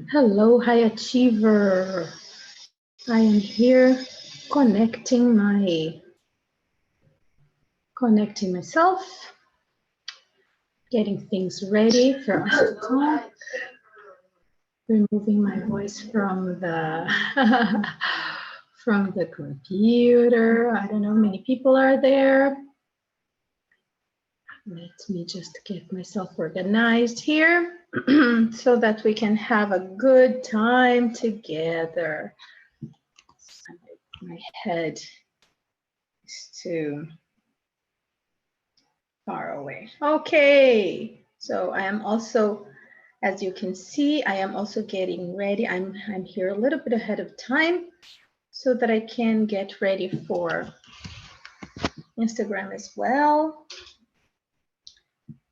Hello, high achiever. I am here connecting myself, getting things ready for us to talk, removing my voice from the from the computer. I don't know, many people are there. Let me just get myself organized here so that we can have a good time together. My head is too far away. Okay, so I am also, as you can see, I am also getting ready. I'm here a little bit ahead of time so that I can get ready for Instagram as well.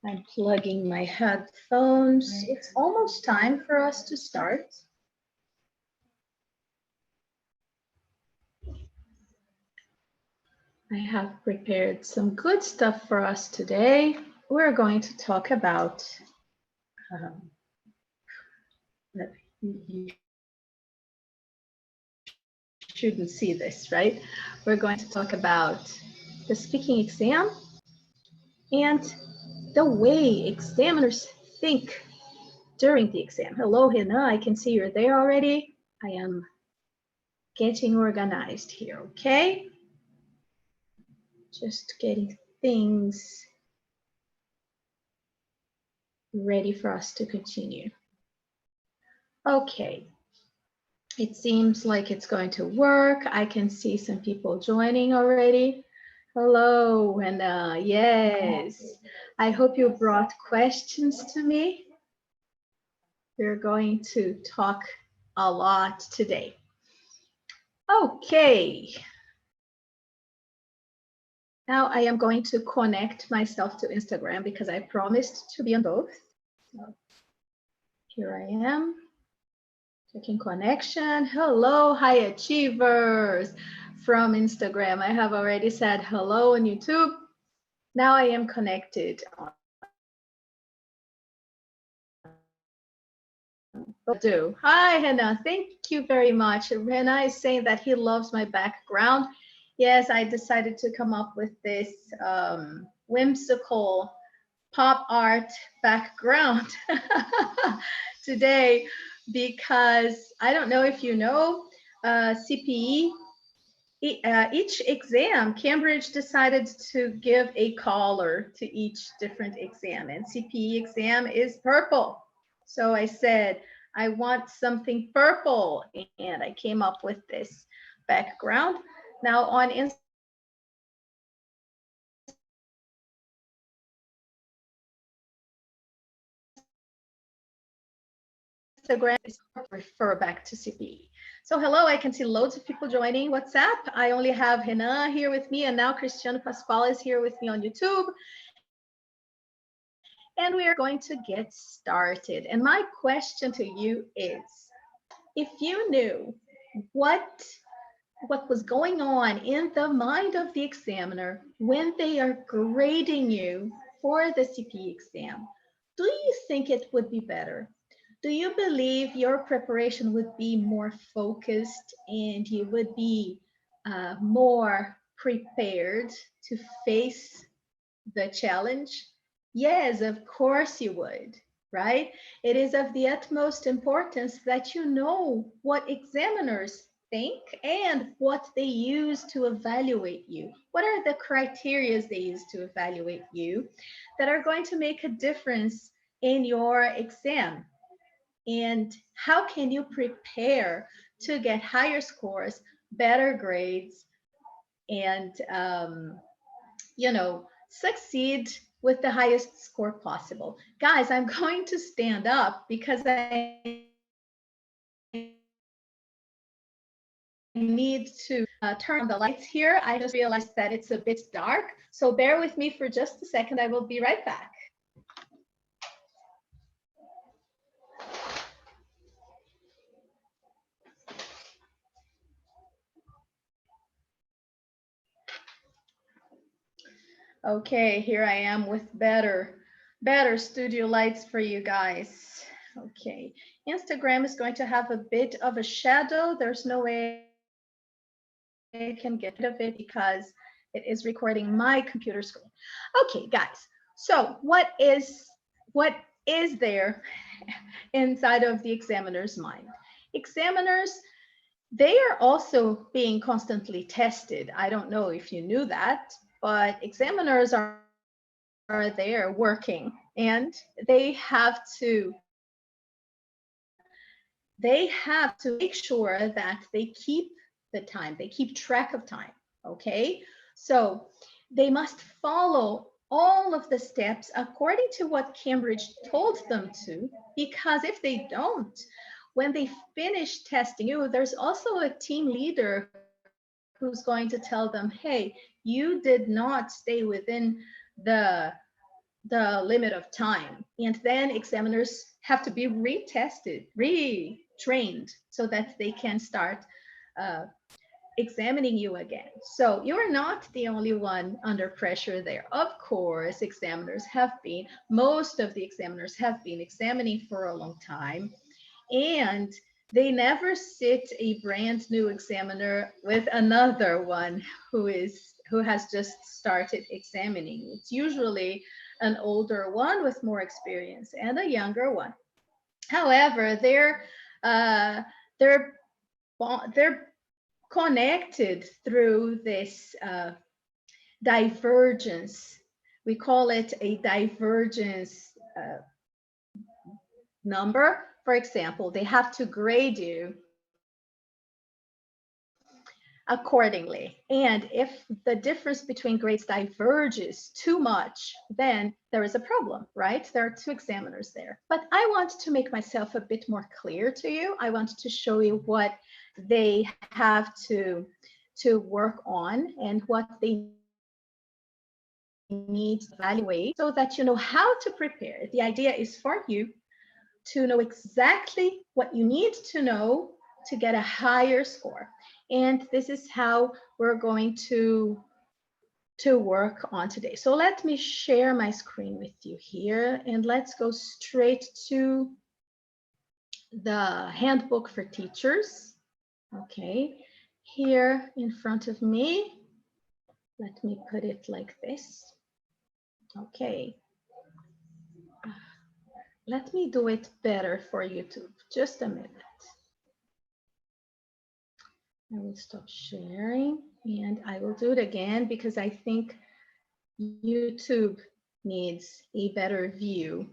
I'm plugging my headphones. It's almost time for us to start. I have prepared some good stuff for us today. We're going to talk about you shouldn't see this, right? We're going to talk about the speaking exam and the way examiners think during the exam. Hello, Hina, I can see you're there already. I am getting organized here, okay? Just getting things ready for us to continue. Okay, it seems like it's going to work. I can see some people joining already. Hello, Hina, yes. I hope you brought questions to me. We're going to talk a lot today. Okay. Now I am going to connect myself to Instagram because I promised to be on both. So here I am, checking connection. Hello, high achievers from Instagram. I have already said hello on YouTube. Now I am connected on do. Hi, Hannah. Thank you very much. Hannah is saying that he loves my background. Yes, I decided to come up with this whimsical pop art background today because I don't know if you know, CPE, each exam, Cambridge decided to give a color to each different exam, and CPE exam is purple. So I said, I want something purple, and I came up with this background. Now on Instagram, refer back to CPE. So hello, I can see loads of people joining WhatsApp. I only have Hina here with me, and now Cristiano Pasquale is here with me on YouTube. And we are going to get started. And my question to you is, if you knew what was going on in the mind of the examiner when they are grading you for the CPE exam, do you think it would be better? Do you believe your preparation would be more focused and you would be more prepared to face the challenge? Yes, of course you would, right? It is of the utmost importance that you know what examiners think and what they use to evaluate you. What are the criteria they use to evaluate you that are going to make a difference in your exam? And how can you prepare to get higher scores, better grades, and succeed with the highest score possible? Guys, I'm going to stand up because I need to turn on the lights here. I just realized that it's a bit dark, so bear with me for just a second. I will be right back. Okay, here I am with better studio lights for you guys. Okay, Instagram is going to have a bit of a shadow. There's no way I can get rid of it because it is recording my computer screen. Okay, guys. So what is there inside of the examiner's mind? Examiners, they are also being constantly tested. I don't know if you knew that, but examiners are there working, and they have to make sure that they keep the time, they keep track of time. Okay, so they must follow all of the steps according to what Cambridge told them to, because if they don't, when they finish testing you, there's also a team leader who's going to tell them, hey, you did not stay within the the limit of time. And then examiners have to be retested, retrained, so that they can start uh, examining you again. So you're not the only one under pressure there. Of course, most of the examiners have been examining for a long time, and they never sit a brand new examiner with another one who has just started examining. It's usually an older one with more experience and a younger one. However, uh, they're they're connected through this divergence. We call it a divergence number. For example, they have to grade you accordingly. And if the difference between grades diverges too much, then there is a problem, right? There are two examiners there. But I want to make myself a bit more clear to you. I want to show you what they have to work on and what they need to evaluate so that you know how to prepare. The idea is for you to know exactly what you need to know to get a higher score. And this is how we're going to work on today. So let me share my screen with you here, and let's go straight to the handbook for teachers. Okay, here in front of me, let me put it like this. Okay, let me do it better for YouTube. Just a minute. I will stop sharing and I will do it again because I think YouTube needs a better view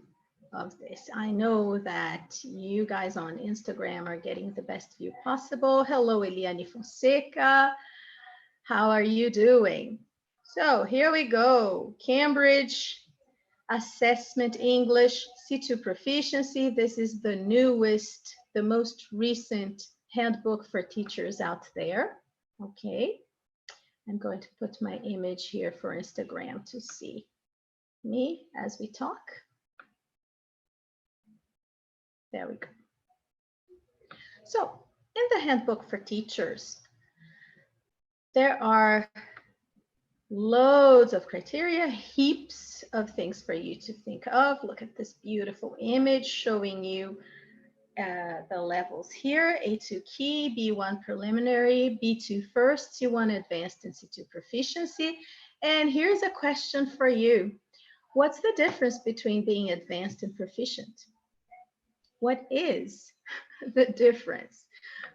of this. I know that you guys on Instagram are getting the best view possible. Hello, Eliane Fonseca. How are you doing? So here we go. Cambridge Assessment English C2 Proficiency. This is the newest, the most recent handbook for teachers out there. Okay. I'm going to put my image here for Instagram to see me as we talk. There we go. So in the handbook for teachers, there are loads of criteria, heaps of things for you to think of. Look at this beautiful image showing you the levels here: A2 key, B1 preliminary, B2 first, C1 advanced, and C2 proficiency. And here's a question for you. What's the difference between being advanced and proficient? What is the difference?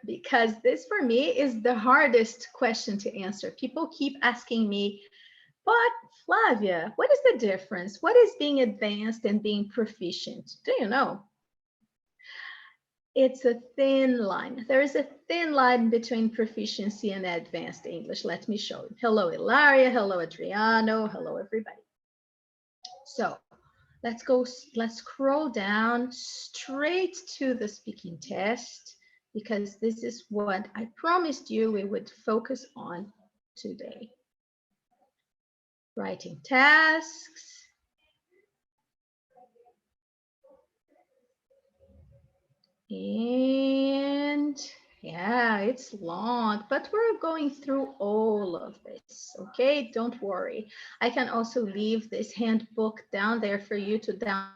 Because this for me is the hardest question to answer. People keep asking me, but Flavia, what is the difference? What is being advanced and being proficient? Do you know? It's a thin line. There is a thin line between proficiency and advanced English. Let me show you. Hello, Ilaria. Hello, Adriano. Hello, everybody. So let's scroll down straight to the speaking test, because this is what I promised you we would focus on today. Writing tasks. And yeah, it's long, but we're going through all of this, okay? Don't worry. I can also leave this handbook down there for you to download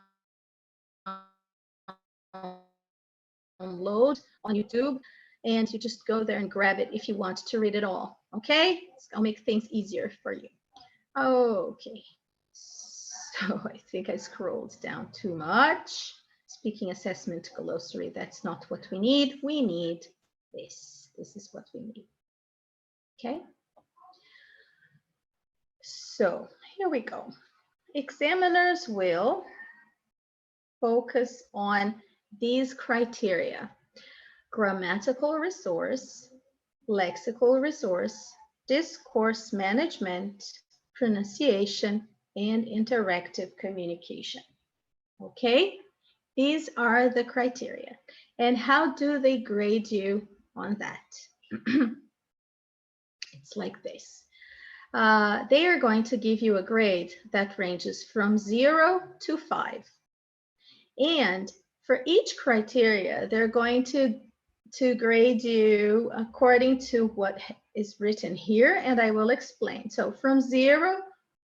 on YouTube, and you just go there and grab it if you want to read it all. Okay, I'll make things easier for you. Okay, so I think I scrolled down too much. Speaking assessment glossary, that's not what we need. We need this. This is what we need. Okay, so here we go. Examiners will focus on these criteria: grammatical resource, lexical resource, discourse management, pronunciation, and interactive communication. Okay, these are the criteria. And how do they grade you on that? It's like this. They are going to give you a grade that ranges from 0 to 5. And for each criteria, they're going to grade you according to what is written here, and I will explain. So from 0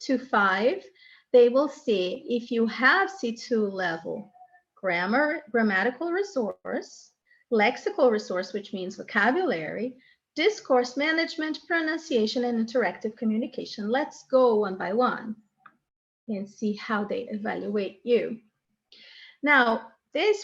to 5, they will see if you have C2 level grammatical resource, lexical resource, which means vocabulary, discourse management, pronunciation, and interactive communication. Let's go one by one and see how they evaluate you. Now,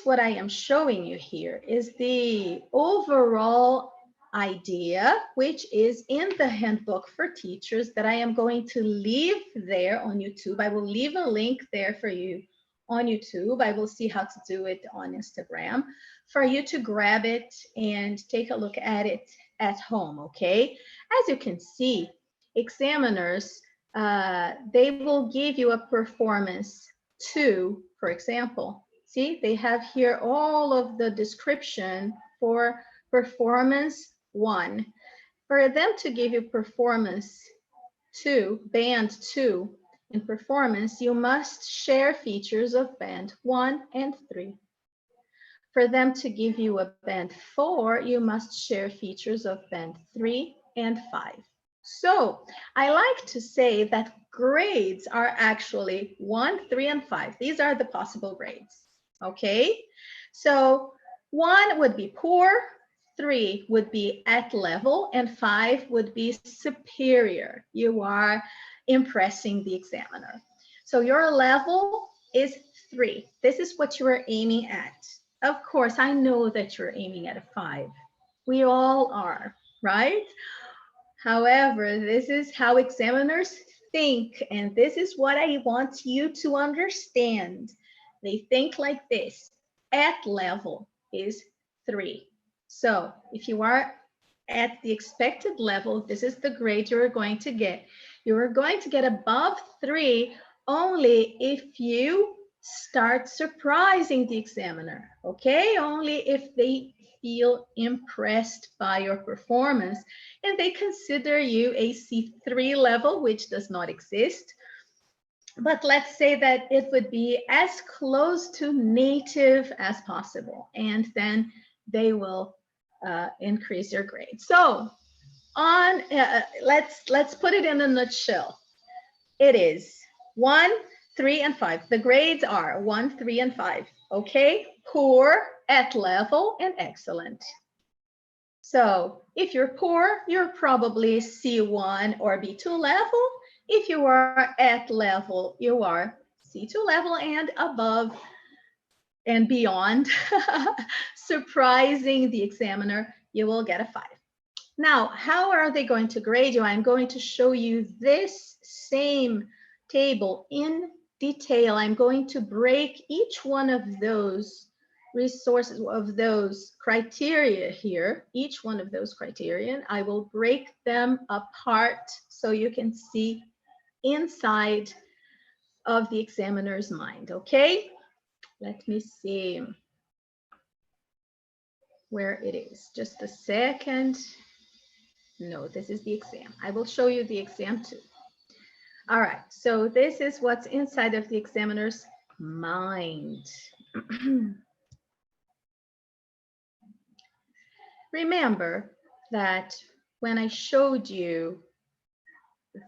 what I am showing you here is the overall idea, which is in the handbook for teachers that I am going to leave there on YouTube. I will leave a link there for you on YouTube. I will see how to do it on Instagram for you to grab it and take a look at it at home, okay? As you can see, examiners, they will give you a performance 2, for example. See, they have here all of the description for performance 1. For them to give you performance 2, band 2 in performance, you must share features of band 1 and 3. For them to give you a band 4, you must share features of band 3 and 5. So I like to say that grades are actually 1, 3, and 5. These are the possible grades. Okay, so 1 would be poor, 3 would be at level, and 5 would be superior. You are impressing the examiner. So your level is 3. This is what you are aiming at. Of course, I know that you're aiming at a 5. We all are, right? However, this is how examiners think, and this is what I want you to understand. They think like this: at level is 3. So if you are at the expected level, this is the grade you're going to get. You're going to get above 3 only if you start surprising the examiner, okay? Only if they feel impressed by your performance and they consider you a C3 level, which does not exist. But let's say that it would be as close to native as possible, and then they will increase your grade. So on, let's put it in a nutshell. It is 1, 3, and 5. The grades are 1, 3, and 5. Okay, poor, at level, and excellent. So if you're poor, you're probably C1 or B2 level. If you are at level, you are C2 level and above and beyond. Surprising the examiner, you will get a 5. Now, how are they going to grade you? I'm going to show you this same table in detail. I'm going to break each one of those resources, of those criteria here, each one of those criterion. I will break them apart so you can see inside of the examiner's mind, okay? Let me see where it is. Just a second. No, this is the exam. I will show you the exam too. All right, so this is what's inside of the examiner's mind. Remember that when I showed you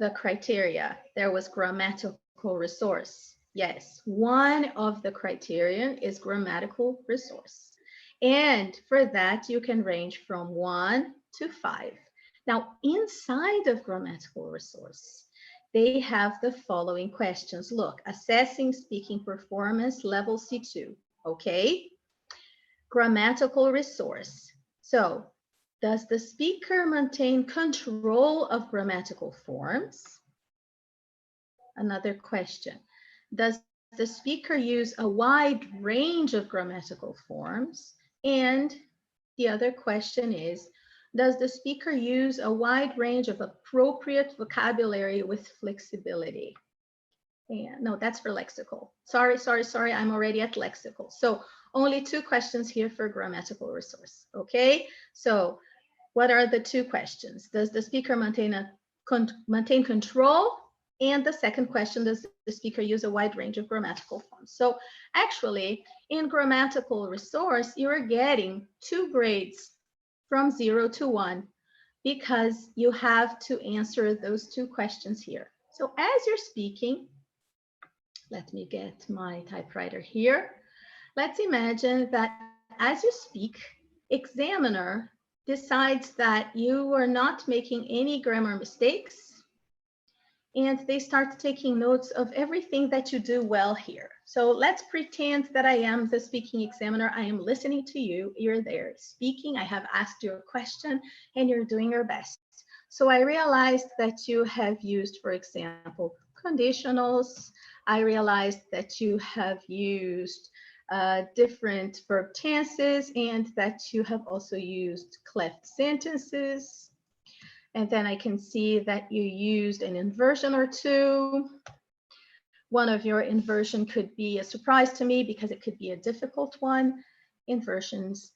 the criteria, there was grammatical resource. Yes, one of the criterion is grammatical resource. And for that, you can range from 1 to 5. Now, inside of grammatical resource, they have the following questions. Look, assessing speaking performance, level C2, okay? Grammatical resource. So, does the speaker maintain control of grammatical forms? Another question. Does the speaker use a wide range of grammatical forms? And the other question is, does the speaker use a wide range of appropriate vocabulary with flexibility? And no, that's for lexical. Sorry, I'm already at lexical. So only 2 questions here for grammatical resource, okay? So what are the 2 questions? Does the speaker maintain control? And the second question, does the speaker use a wide range of grammatical forms? So actually, in grammatical resource, you're getting 2 grades from 0 to 1 because you have to answer those 2 questions here. So as you're speaking, let me get my typewriter here. Let's imagine that as you speak, examiner decides that you are not making any grammar mistakes, and they start taking notes of everything that you do well here. So let's pretend that I am the speaking examiner. I am listening to you. You're there speaking. I have asked you a question, and you're doing your best. So I realized that you have used, for example, conditionals. I realized that you have used different verb tenses and that you have also used cleft sentences. And then I can see that you used an inversion or 2. One of your inversion could be a surprise to me because it could be a difficult one. Inversions.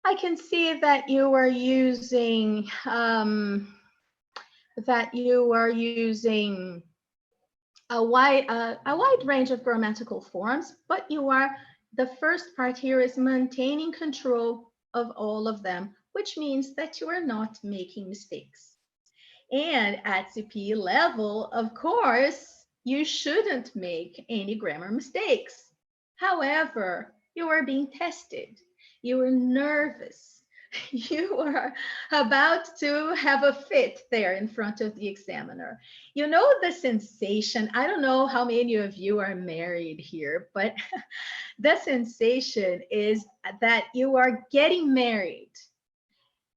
I can see that you are using a wide range of grammatical forms, but the first part here is maintaining control of all of them, which means that you are not making mistakes. And at CPE level, of course, you shouldn't make any grammar mistakes. However, you are being tested. You are nervous. You are about to have a fit there in front of the examiner. You know the sensation. I don't know how many of you are married here, but the sensation is that you are getting married.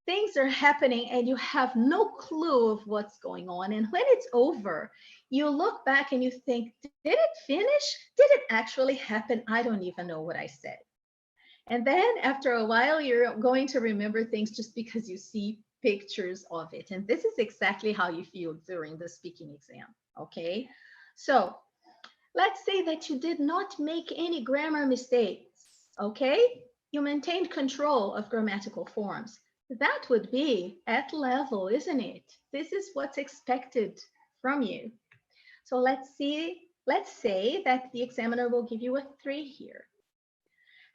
Things are happening and you have no clue of what's going on. And when it's over, you look back and you think, did it finish? Did it actually happen? I don't even know what I said. And then after a while, you're going to remember things just because you see pictures of it. And this is exactly how you feel during the speaking exam, okay? So let's say that you did not make any grammar mistakes, okay? You maintained control of grammatical forms. That would be at level, isn't it? This is what's expected from you. So let's say that the examiner will give you a 3 here.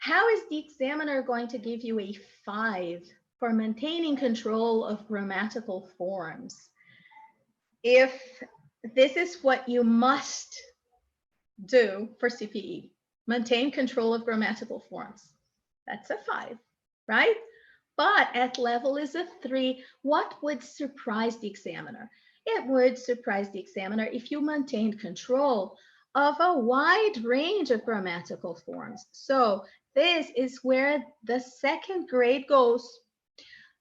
How is the examiner going to give you a 5 for maintaining control of grammatical forms if this is what you must do for CPE? Maintain control of grammatical forms. That's a 5, right? But at level is a 3. What would surprise the examiner? It would surprise the examiner if you maintained control of a wide range of grammatical forms. So this is where the second grade goes.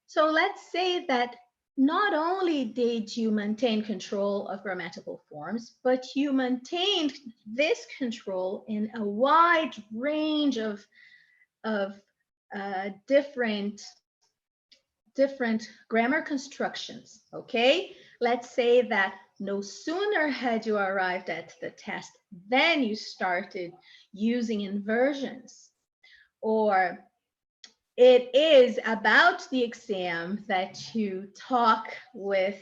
So let's say that not only did you maintain control of grammatical forms, but you maintained this control in a wide range of different grammar constructions, okay? Let's say that no sooner had you arrived at the test than you started using inversions, or it is about the exam that you talk with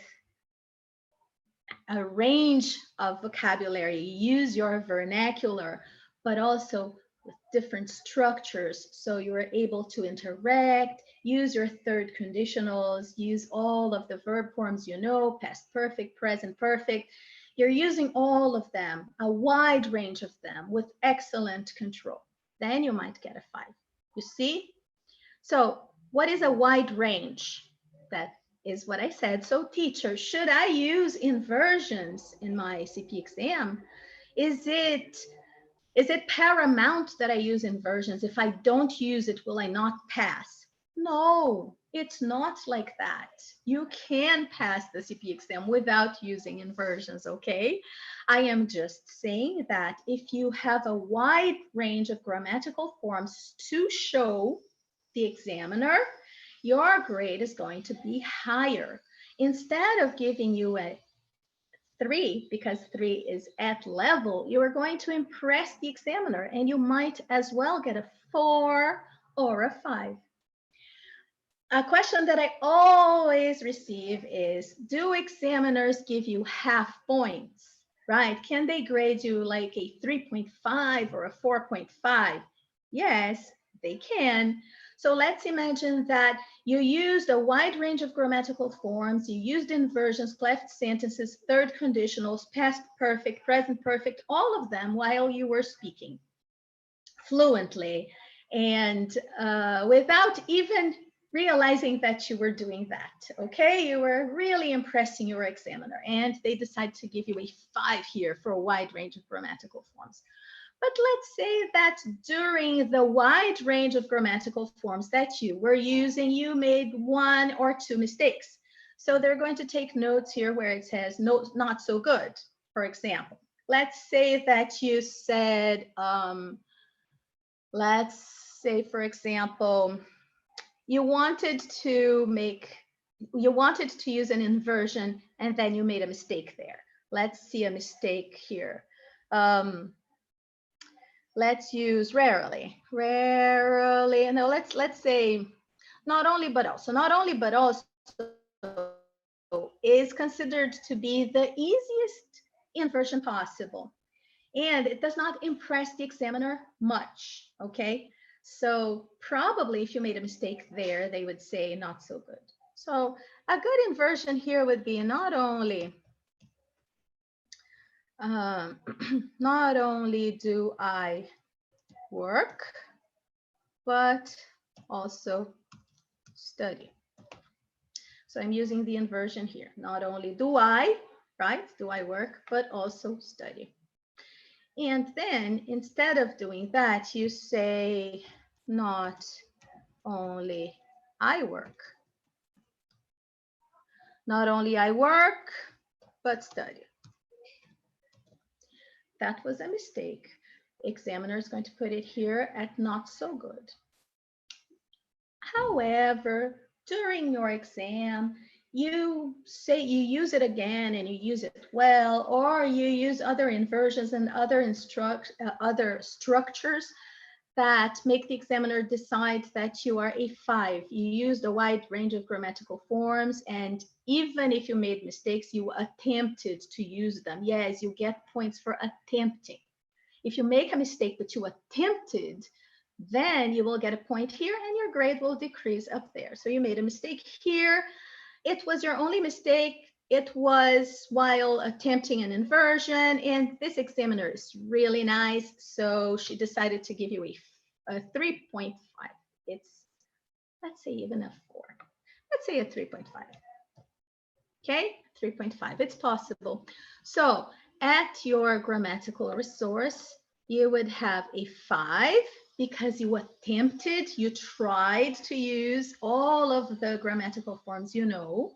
a range of vocabulary, use your vernacular, but also with different structures. So you are able to interact, use your third conditionals, use all of the verb forms you know, past perfect, present perfect. you're using all of them, a wide range of them with excellent control, then you might get a 5. You see? So what is a wide range? That is what I said. So teacher, should I use inversions in my CP exam? Is it paramount that I use inversions? If I don't use it, will I not pass? No, it's not like that. You can pass the CP exam without using inversions, okay? I am just saying that if you have a wide range of grammatical forms to show the examiner, your grade is going to be higher. Instead of giving you a 3, because 3 is at level, you are going to impress the examiner, and you might as well get a 4 or a 5. A question that I always receive is, do examiners give you half points, right? Can they grade you like a 3.5 or a 4.5? Yes, they can. So let's imagine that you used a wide range of grammatical forms, you used inversions, cleft sentences, third conditionals, past perfect, present perfect, all of them while you were speaking fluently and without even realizing that you were doing that, okay? You were really impressing your examiner, and they decide to give you a 5 here for a wide range of grammatical forms. But let's say that during the wide range of grammatical forms that you were using, you made 1 or 2 mistakes. So they're going to take notes here where it says no, not so good. For example, let's say that you said, let's say, for example, you wanted to use an inversion and then you made a mistake there. Let's see a mistake here. Let's use rarely. Rarely. No, let's say not only but also. Not only but also is considered to be the easiest inversion possible. And it does not impress the examiner much, okay? So probably if you made a mistake there, they would say not so good. So a good inversion here would be not only not only do I work, but also study. So I'm using the inversion here. Not only do I, right, do I work, but also study. And then instead of doing that, you say not only I work. Not only I work, but study. That was a mistake. Examiner is going to put it here at not so good. However, during your exam, you say you use it again and you use it well, or you use other inversions and other structures that make the examiner decide that you are a 5. You used a wide range of grammatical forms, and even if you made mistakes, you attempted to use them. Yes, you get points for attempting. If you make a mistake but you attempted, then you will get a point here and your grade will decrease up there. So you made a mistake here. It was your only mistake. It was while attempting an inversion, and this examiner is really nice. So she decided to give you a 3.5. It's, let's say, even a 4. Let's say a 3.5. Okay, 3.5. It's possible. So at your grammatical resource, you would have a 5 because you attempted, you tried to use all of the grammatical forms you know,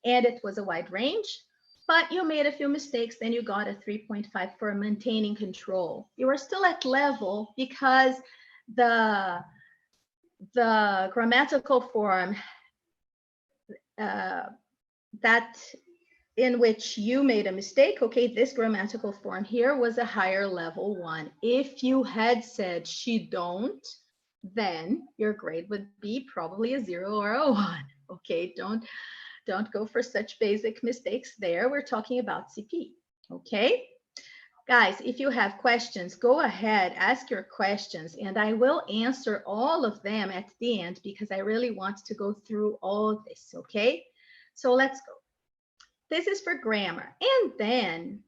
and it was a wide range, but you made a few mistakes, then you got a 3.5 for maintaining control. You are still at level because the grammatical form that in which you made a mistake, okay, this grammatical form here was a higher level 1. If you had said she don't, then your grade would be probably a 0 or a 1. Okay, don't go for such basic mistakes there. We're talking about CP, okay? Guys, if you have questions, go ahead, ask your questions, and I will answer all of them at the end because I really want to go through all this, okay? So let's go. This is for grammar. And then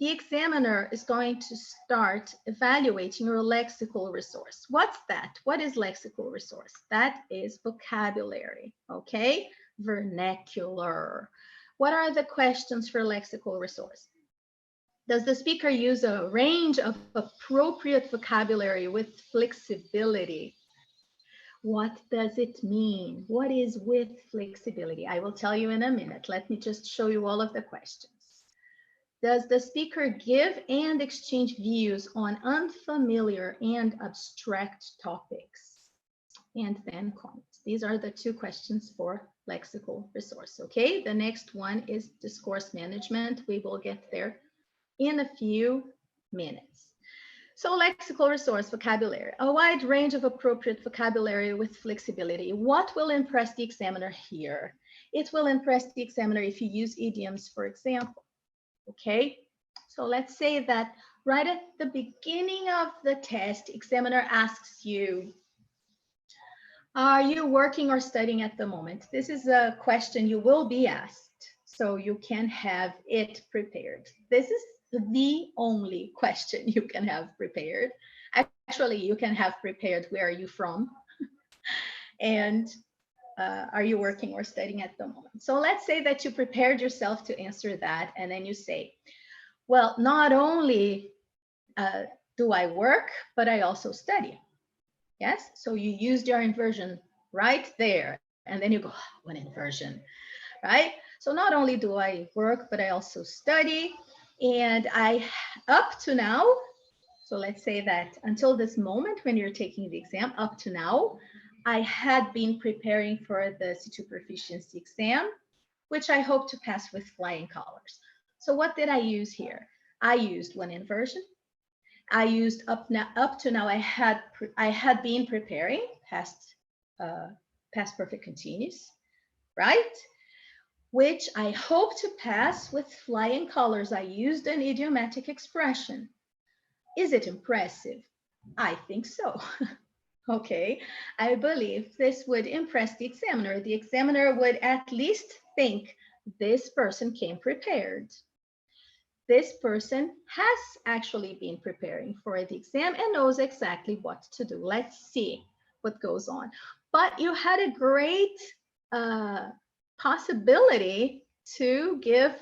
the examiner is going to start evaluating your lexical resource. What's that? What is lexical resource? That is vocabulary, okay? Vernacular. What are the questions for lexical resource? Does the speaker use a range of appropriate vocabulary with flexibility? What does it mean? What is with flexibility? I will tell you in a minute. Let me just show you all of the questions. Does the speaker give and exchange views on unfamiliar and abstract topics? And then comments. These are the two questions for lexical resource. Okay, the next one is discourse management. We will get there in a few minutes. So lexical resource, vocabulary, a wide range of appropriate vocabulary with flexibility. What will impress the examiner here? It will impress the examiner if you use idioms, for example. Okay, so let's say that right at the beginning of the test, examiner asks you, are you working or studying at the moment? This is a question you will be asked, so you can have it prepared. This is the only question you can have prepared. Actually, you can have prepared, where are you from? And are you working or studying at the moment? So let's say that you prepared yourself to answer that, and then you say, well, not only do I work, but I also study. Yes, so you used your inversion right there, and then you go, one inversion, right? So not only do I work, but I also study, and I, up to now, so let's say that until this moment when you're taking the exam, up to now, I had been preparing for the C2 proficiency exam, which I hope to pass with flying colors. So what did I use here? I used one inversion. I used up to now. I had been preparing past perfect continuous, right? Which I hope to pass with flying colors. I used an idiomatic expression. Is it impressive? I think so. Okay, I believe this would impress the examiner. The examiner would at least think this person came prepared. This person has actually been preparing for the exam and knows exactly what to do. Let's see what goes on. But you had a great possibility to give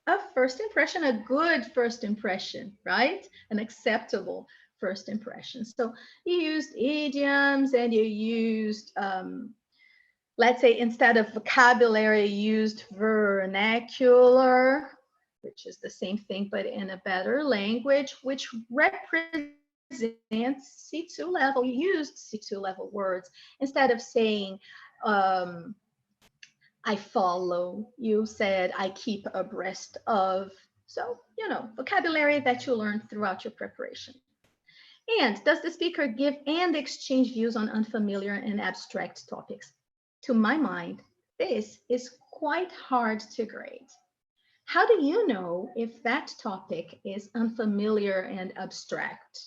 a first impression, a good first impression, right? An acceptable first impression. So you used idioms and you used, let's say instead of vocabulary, you used vernacular, which is the same thing, but in a better language, which represents C2 level. You used C2 level words. Instead of saying, I follow, you said, I keep abreast of. So, you know, vocabulary that you learned throughout your preparation. And does the speaker give and exchange views on unfamiliar and abstract topics? To my mind, this is quite hard to grade. How do you know if that topic is unfamiliar and abstract?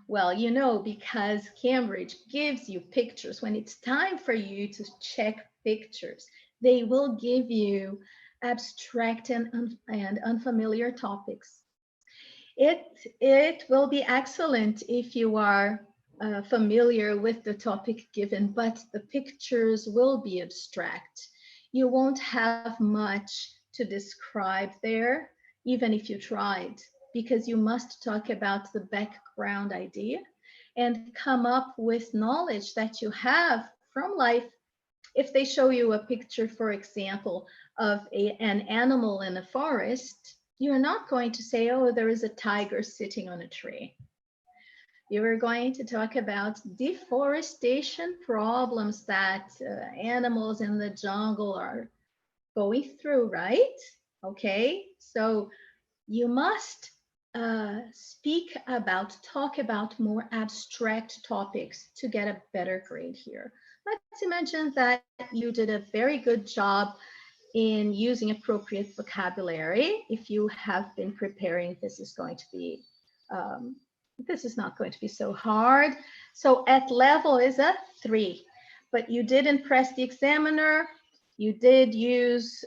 Well, you know, because Cambridge gives you pictures. When it's time for you to check pictures, they will give you abstract and unfamiliar topics. It will be excellent if you are familiar with the topic given, but the pictures will be abstract. You won't have much to describe there, even if you tried, because you must talk about the background idea and come up with knowledge that you have from life. If they show you a picture, for example, of an animal in a forest, you're not going to say, oh, there is a tiger sitting on a tree. You are going to talk about deforestation problems that animals in the jungle are going through, right? Okay, so you must talk about more abstract topics to get a better grade here. Let's imagine that you did a very good job in using appropriate vocabulary. If you have been preparing, this is going to be this is not going to be so hard. So at level is a 3, but you did impress the examiner. You did use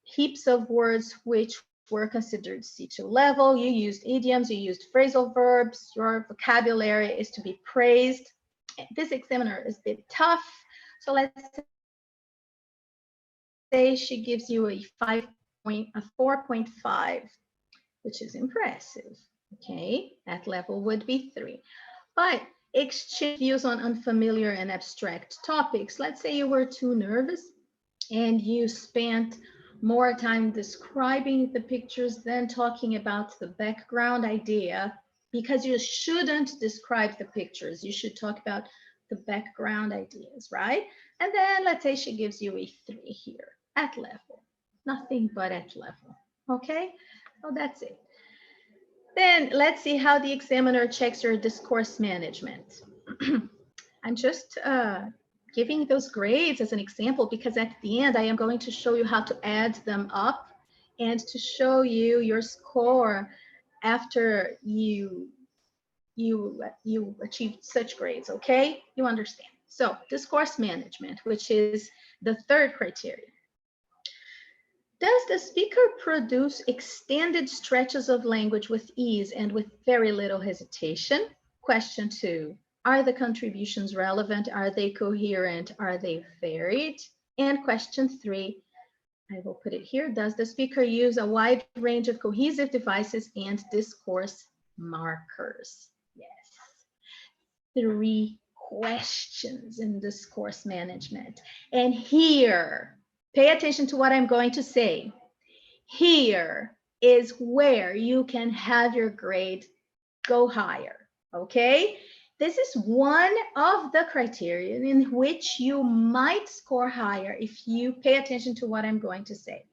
heaps of words which were considered C2 level. You used idioms, you used phrasal verbs. Your vocabulary is to be praised. This examiner is a bit tough. So let's say she gives you a 4.5, which is impressive. Okay, that level would be 3. But exchange views on unfamiliar and abstract topics. Let's say you were too nervous and you spent more time describing the pictures than talking about the background idea, because you shouldn't describe the pictures. You should talk about the background ideas, right? And then let's say she gives you a 3 here at level. Nothing but at level. Okay, so that's it. Then let's see how the examiner checks your discourse management. I'm just giving those grades as an example, because at the end I am going to show you how to add them up and to show you your score after you achieved such grades. Okay, you understand. So discourse management, which is the third criterion. Does the speaker produce extended stretches of language with ease and with very little hesitation? Question 2. Are the contributions relevant? Are they coherent? Are they varied? And question 3, I will put it here. Does the speaker use a wide range of cohesive devices and discourse markers? Yes. 3 questions in discourse management. And here, pay attention to what I'm going to say. Here is where you can have your grade go higher, okay? This is one of the criteria in which you might score higher if you pay attention to what I'm going to say.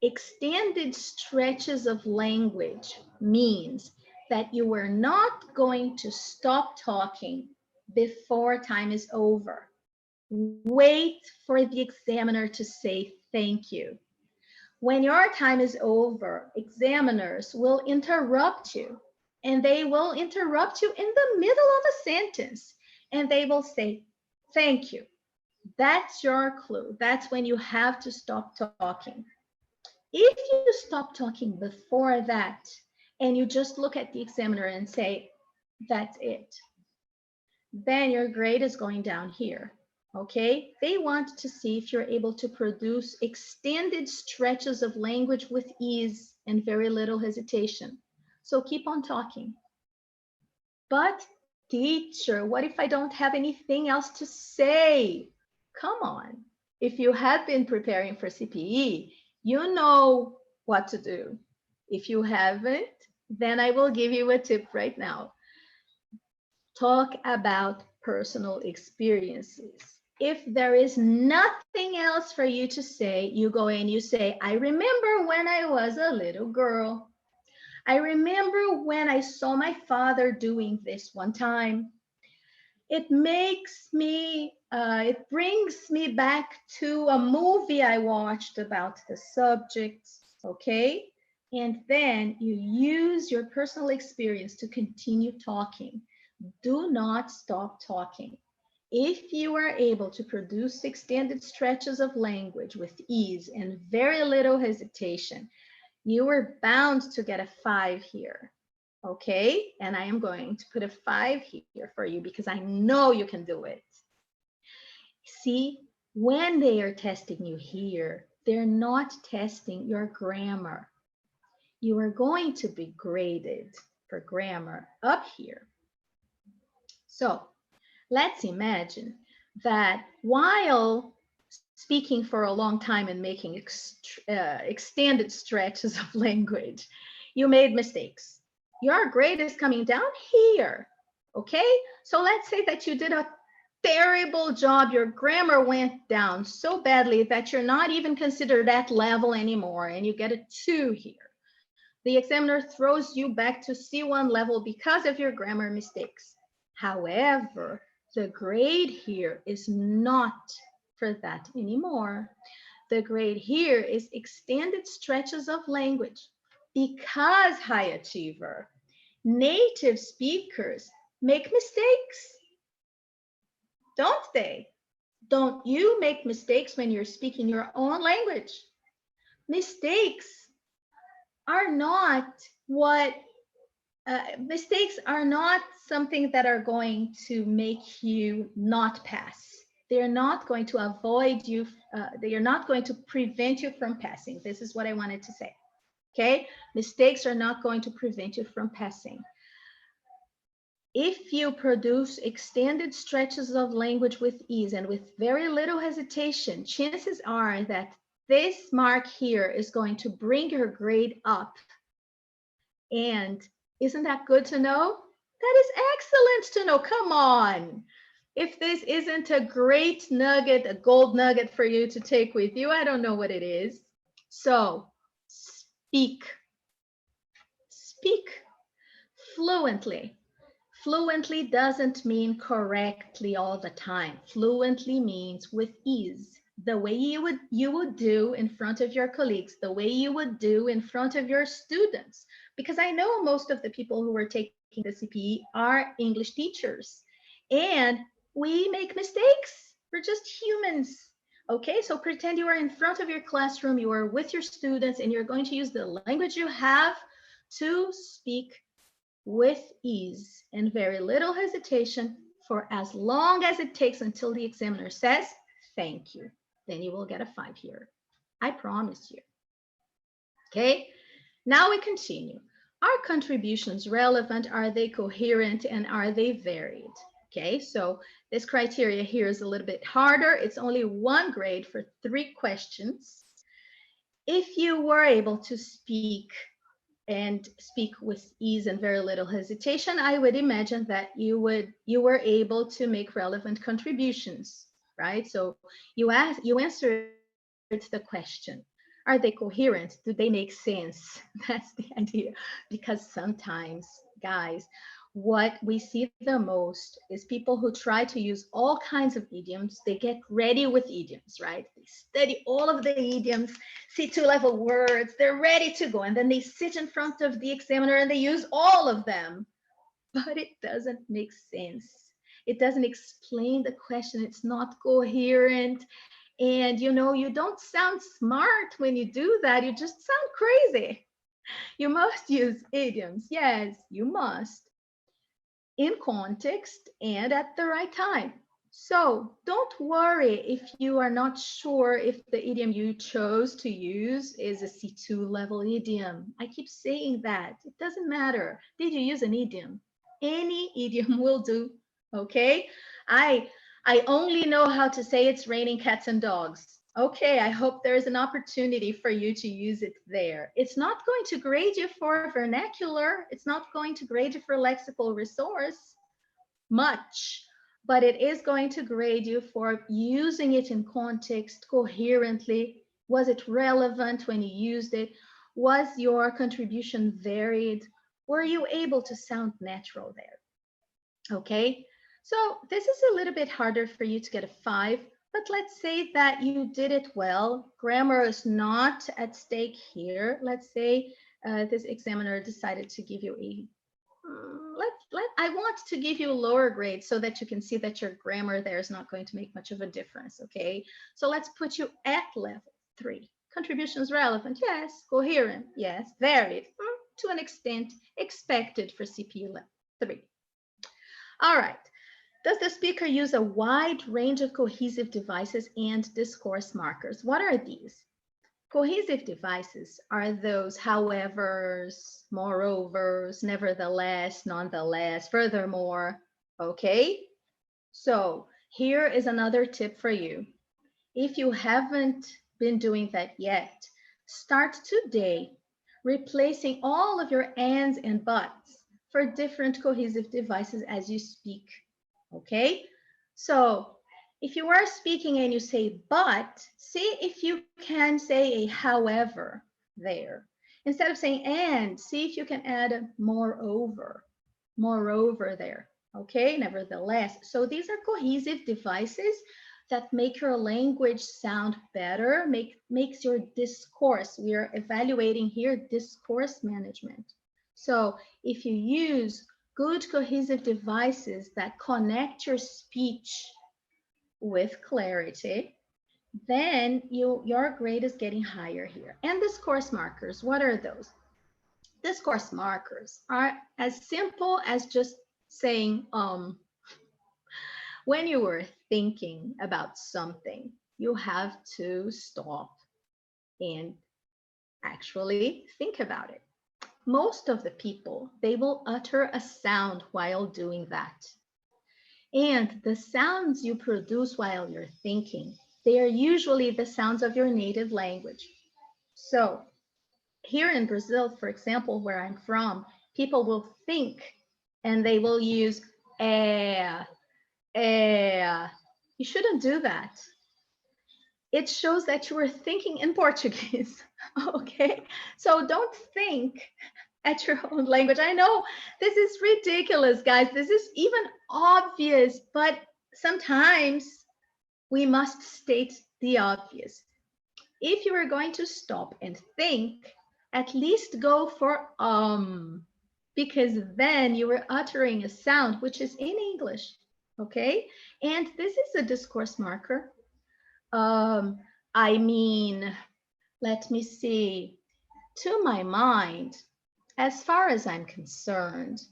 Extended stretches of language means that you are not going to stop talking before time is over. Wait for the examiner to say thank you. When your time is over, examiners will interrupt you, and they will interrupt you in the middle of a sentence, and they will say, thank you. That's your clue. That's when you have to stop talking. If you stop talking before that, and you just look at the examiner and say, that's it, then your grade is going down here. Okay, they want to see if you're able to produce extended stretches of language with ease and very little hesitation. So keep on talking. But teacher, what if I don't have anything else to say? Come on. If you have been preparing for CPE, you know what to do. If you haven't, then I will give you a tip right now. Talk about personal experiences. If there is nothing else for you to say, you go in, you say, I remember when I was a little girl. I remember when I saw my father doing this one time. It makes me, it brings me back to a movie I watched about the subject, okay? And then you use your personal experience to continue talking. Do not stop talking. If you are able to produce extended stretches of language with ease and very little hesitation, you are bound to get a 5 here, okay? And I am going to put a 5 here for you because I know you can do it. See, when they are testing you here, they're not testing your grammar. You are going to be graded for grammar up here. So let's imagine that while speaking for a long time and making extended stretches of language, you made mistakes. Your grade is coming down here, okay? So let's say that you did a terrible job. Your grammar went down so badly that you're not even considered at level anymore, and you get a 2 here. The examiner throws you back to C1 level because of your grammar mistakes. However, the grade here is not for that anymore. The grade here is extended stretches of language, because high achiever, native speakers make mistakes, don't they? Don't you make mistakes when you're speaking your own language? Mistakes are not what mistakes are not something that are going to make you not pass. They're not going to avoid you. They are not going to prevent you from passing. This is what I wanted to say. Okay, mistakes are not going to prevent you from passing. If you produce extended stretches of language with ease and with very little hesitation, chances are that this mark here is going to bring your grade up. And isn't that good to know? That is excellent to know. Come on. If this isn't a great nugget, a gold nugget for you to take with you, I don't know what it is. So speak. Speak fluently. Fluently doesn't mean correctly all the time. Fluently means with ease. The way you would do in front of your colleagues, the way you would do in front of your students. Because I know most of the people who are taking the CPE are English teachers. And we make mistakes. We're just humans. Okay, so pretend you are in front of your classroom, you are with your students, and you're going to use the language you have to speak with ease and very little hesitation for as long as it takes until the examiner says, thank you. Then you will get a 5 here. I promise you. Okay, now we continue. Are contributions relevant? Are they coherent? And are they varied? Okay, so this criteria here is a little bit harder. It's only 1 grade for 3 questions. If you were able to speak with ease and very little hesitation, I would imagine that you were able to make relevant contributions, right? So you answered the question. Are they coherent? Do they make sense? That's the idea. Because sometimes, guys, what we see the most is people who try to use all kinds of idioms. They get ready with idioms, right? They study all of the idioms, C2 level words, they're ready to go. And then they sit in front of the examiner and they use all of them. But it doesn't make sense. It doesn't explain the question. It's not coherent. And you don't sound smart when you do that. You just sound crazy. You must use idioms. Yes, you must. In context and at the right time. So don't worry if you are not sure if the idiom you chose to use is a C2 level idiom. I keep saying that. It doesn't matter. Did you use an idiom? Any idiom will do, okay? I only know how to say it's raining cats and dogs. Okay, I hope there's an opportunity for you to use it there. It's not going to grade you for vernacular. It's not going to grade you for lexical resource much, but it is going to grade you for using it in context coherently. Was it relevant when you used it? Was your contribution varied? Were you able to sound natural there? Okay, so this is a little bit harder for you to get a 5, but let's say that you did it well. Grammar is not at stake here. Let's say this examiner decided to give you a I want to give you a lower grade so that you can see that your grammar there is not going to make much of a difference, okay? So let's put you at level 3. Contributions relevant, yes. Coherent, yes. Varied, to an extent, expected for CPE level 3. All right. Does the speaker use a wide range of cohesive devices and discourse markers? What are these? Cohesive devices are those howevers, moreovers, nevertheless, nonetheless, furthermore, okay? So here is another tip for you. If you haven't been doing that yet, start today replacing all of your ands and buts for different cohesive devices as you speak, okay? So if you are speaking and you say but, see if you can say a however there. Instead of saying and, see if you can add a moreover there, okay? Nevertheless, so these are cohesive devices that make your language sound better, makes your discourse. We are evaluating here discourse management. So if you use good cohesive devices that connect your speech with clarity, then your grade is getting higher here. And discourse markers, what are those? Discourse markers are as simple as just saying, when you were thinking about something, you have to stop and actually think about it. Most of the people, they will utter a sound while doing that. And the sounds you produce while you're thinking, they are usually the sounds of your native language. So here in Brazil, for example, where I'm from, people will think and they will use You shouldn't do that. It shows that you were thinking in Portuguese, okay? So don't think at your own language. I know this is ridiculous, guys. This is even obvious, but sometimes we must state the obvious. If you are going to stop and think, at least go for because then you are uttering a sound which is in English, okay? And this is a discourse marker. I mean, let me see. To my mind, as far as I'm concerned,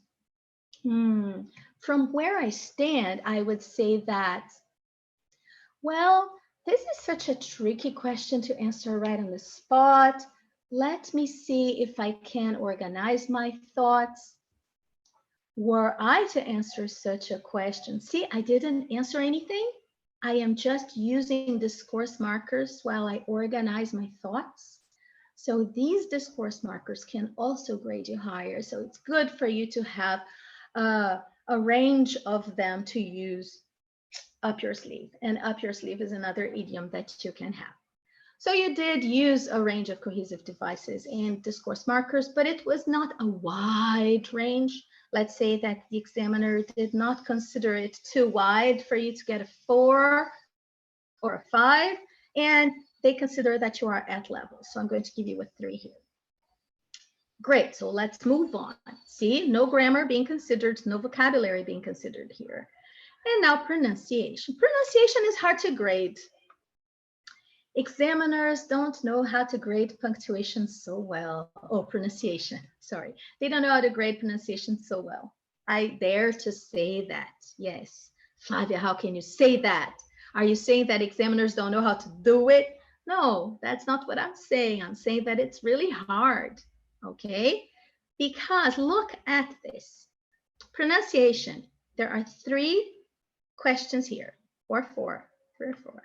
from where I stand, I would say that, well, this is such a tricky question to answer right on the spot. Let me see if I can organize my thoughts. Were I to answer such a question, see, I didn't answer anything. I am just using discourse markers while I organize my thoughts. So these discourse markers can also grade you higher. So it's good for you to have a range of them to use up your sleeve. And up your sleeve is another idiom that you can have. So you did use a range of cohesive devices and discourse markers, but it was not a wide range. Let's say that the examiner did not consider it too wide for you to get a 4 or a 5, and they consider that you are at level. So I'm going to give you a 3 here. Great, so let's move on. See, no grammar being considered, no vocabulary being considered here. And now pronunciation. Pronunciation is hard to grade. Examiners don't know how to grade punctuation so well. Oh, pronunciation, sorry. They don't know how to grade pronunciation so well. I dare to say that, yes. Flavia, how can you say that? Are you saying that examiners don't know how to do it? No, that's not what I'm saying. I'm saying that it's really hard, okay? Because look at this. Pronunciation, there are 3 questions here, or 4, 3 or 4.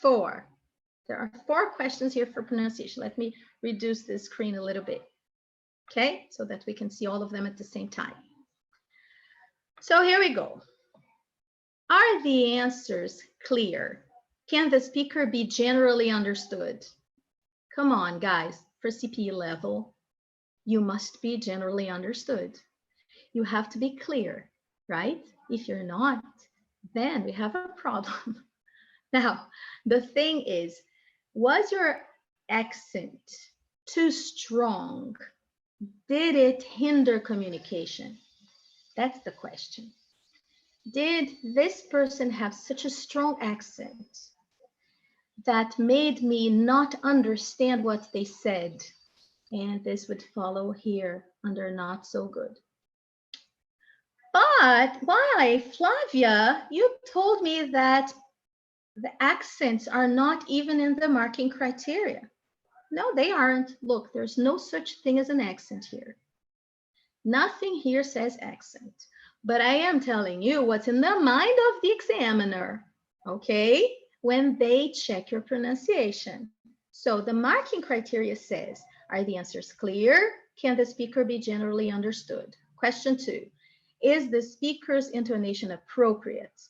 4. There are 4 questions here for pronunciation. Let me reduce the screen a little bit, okay? So that we can see all of them at the same time. So here we go. Are the answers clear? Can the speaker be generally understood? Come on, guys. For CPE level, you must be generally understood. You have to be clear, right? If you're not, then we have a problem. Now, the thing is, was your accent too strong? Did it hinder communication? That's the question. Did this person have such a strong accent that made me not understand what they said? And this would follow here under not so good. But why, Flavia, you told me that the accents are not even in the marking criteria. No, they aren't. Look, there's no such thing as an accent here. Nothing here says accent. But I am telling you what's in the mind of the examiner, okay? When they check your pronunciation. So the marking criteria says, are the answers clear? Can the speaker be generally understood? Question 2, is the speaker's intonation appropriate?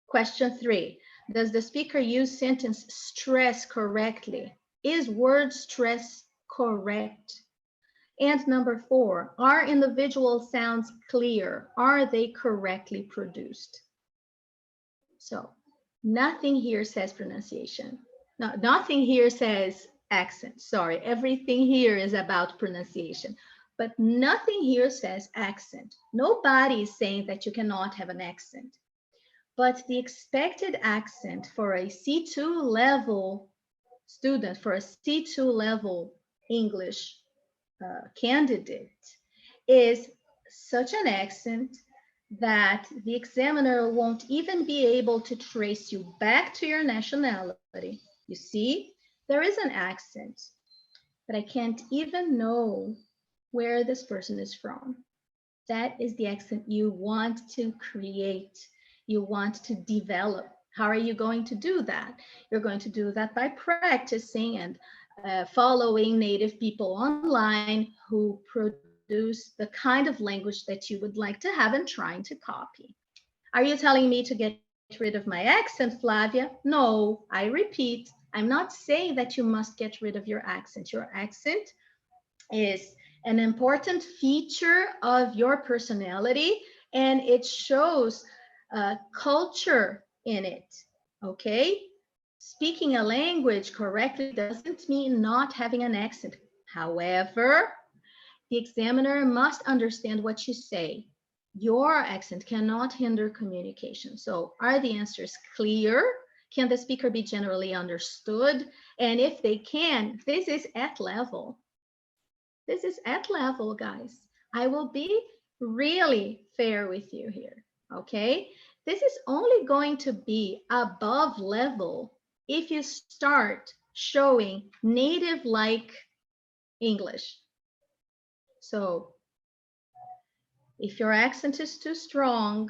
Question 3, does the speaker use sentence stress correctly? Is word stress correct? And number 4, are individual sounds clear? Are they correctly produced? So nothing here says pronunciation. No, nothing here says accent. Sorry, everything here is about pronunciation. But nothing here says accent. Nobody is saying that you cannot have an accent. But the expected accent for a C2 level student, for a C2 level English candidate is such an accent that the examiner won't even be able to trace you back to your nationality. You see, there is an accent, but I can't even know where this person is from. That is the accent you want to create, you want to develop. How are you going to do that? You're going to do that by practicing and following native people online who produce the kind of language that you would like to have and trying to copy. Are you telling me to get rid of my accent, Flavia? No, I repeat, I'm not saying that you must get rid of your accent. Your accent is an important feature of your personality, and it shows culture in it. Okay? Speaking a language correctly doesn't mean not having an accent. However, the examiner must understand what you say. Your accent cannot hinder communication. So, are the answers clear? Can the speaker be generally understood? And if they can, this is at level. This is at level, guys. I will be really fair with you here, okay? This is only going to be above level if you start showing native-like English. So if your accent is too strong,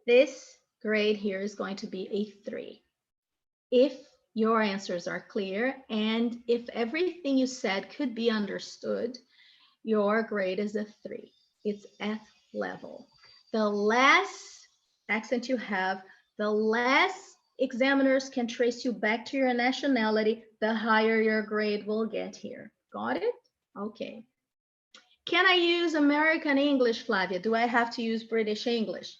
this grade here is going to be a 3. If your answers are clear and if everything you said could be understood, your grade is a 3. It's F level. The less accent you have, the less examiners can trace you back to your nationality, the higher your grade will get here. Got it? Okay. Can I use American English, Flavia? Do I have to use British English?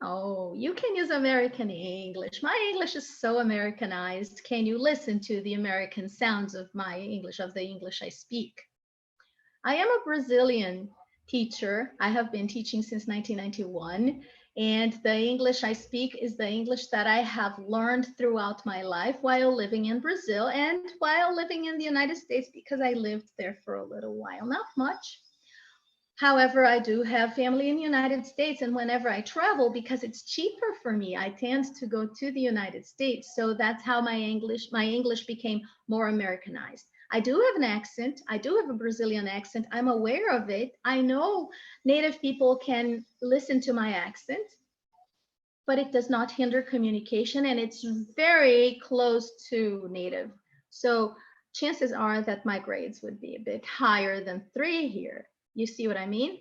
Oh, you can use American English. My English is so Americanized. Can you listen to the American sounds of my English, of the English I speak? I am a Brazilian teacher. I have been teaching since 1991, and the English I speak is the English that I have learned throughout my life while living in Brazil and while living in the United States because I lived there for a little while, not much. However, I do have family in the United States, and whenever I travel, because it's cheaper for me, I tend to go to the United States. So that's how my English became more Americanized. I do have an accent. I do have a Brazilian accent. I'm aware of it. I know native people can listen to my accent, but it does not hinder communication, and it's very close to native. So chances are that my grades would be a bit higher than 3 here. You see what I mean?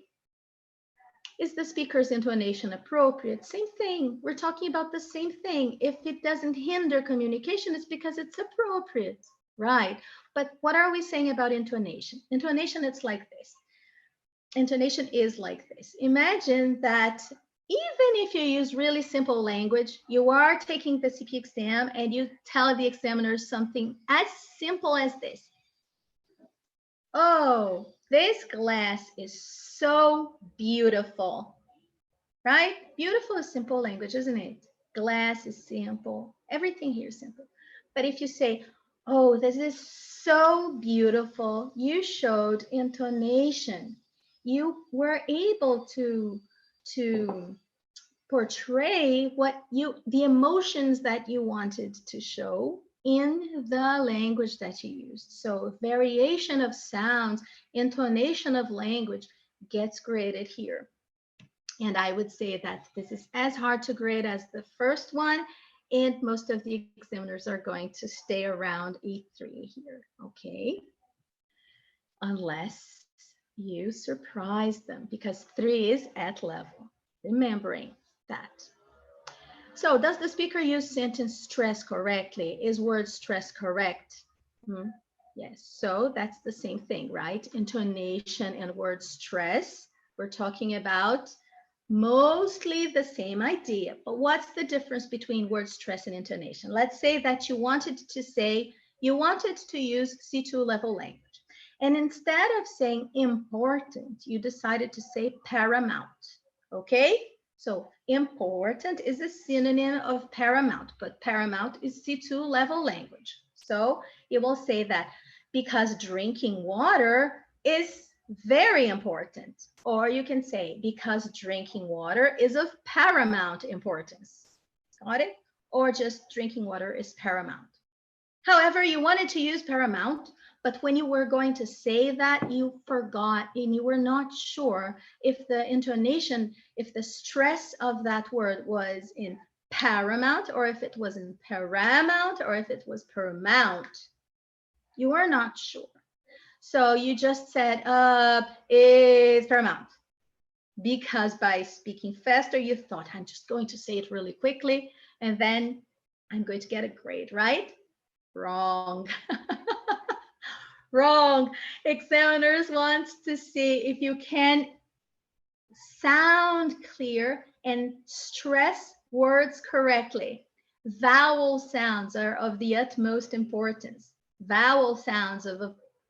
Is the speaker's intonation appropriate? Same thing. We're talking about the same thing. If it doesn't hinder communication, it's because it's appropriate, right? But what are we saying about intonation? Intonation, it's like this. Intonation is like this. Imagine that even if you use really simple language, you are taking the CP exam and you tell the examiner something as simple as this. Oh, this glass is so beautiful, right? Beautiful is simple language, isn't it? Glass is simple. Everything here is simple. But if you say, oh, this is so beautiful, you showed intonation. You were able to portray the emotions that you wanted to show in the language that you used. So variation of sounds, intonation of language gets graded here. And I would say that this is as hard to grade as the first one, and most of the examiners are going to stay around a 3 here, okay? Unless you surprise them, because 3 is at level, remembering that. So does the speaker use sentence stress correctly? Is word stress correct? Yes, so that's the same thing, right? Intonation and word stress. We're talking about mostly the same idea, but what's the difference between word stress and intonation? Let's say that you wanted to use C2 level language. And instead of saying important, you decided to say paramount, okay? So important is a synonym of paramount, but paramount is C2 level language. So you will say that because drinking water is very important. Or you can say, because drinking water is of paramount importance. Got it? Or just drinking water is paramount. However, you wanted to use paramount, but when you were going to say that, you forgot and you were not sure if the intonation, if the stress of that word was in paramount, or if it was in paramount, or if it was paramount. You were not sure. So you just said, is paramount. Because by speaking faster, you thought, I'm just going to say it really quickly, and then I'm going to get a grade, right? Wrong. Wrong. Examiners want to see if you can sound clear and stress words correctly. Vowel sounds are of the utmost importance. Vowel sounds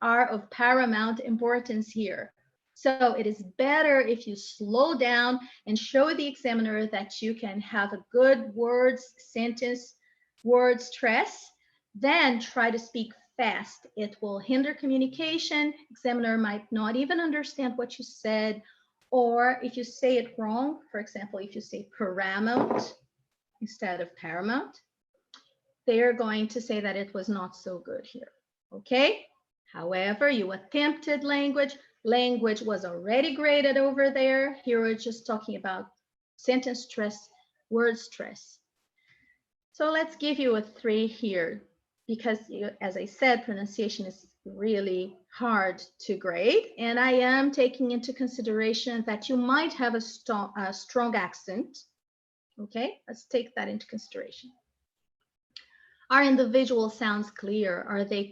are of paramount importance here. So it is better if you slow down and show the examiner that you can have a good words, sentence, word stress, then try to speak fast. It will hinder communication. Examiner might not even understand what you said. Or if you say it wrong, for example, if you say paramount instead of paramount, they're going to say that it was not so good here. Okay? However, you attempted language. Language was already graded over there. Here we're just talking about sentence stress, word stress. So let's give you a 3 here, because as I said, pronunciation is really hard to grade. And I am taking into consideration that you might have a strong accent. Okay, let's take that into consideration. Are individual sounds clear? Are they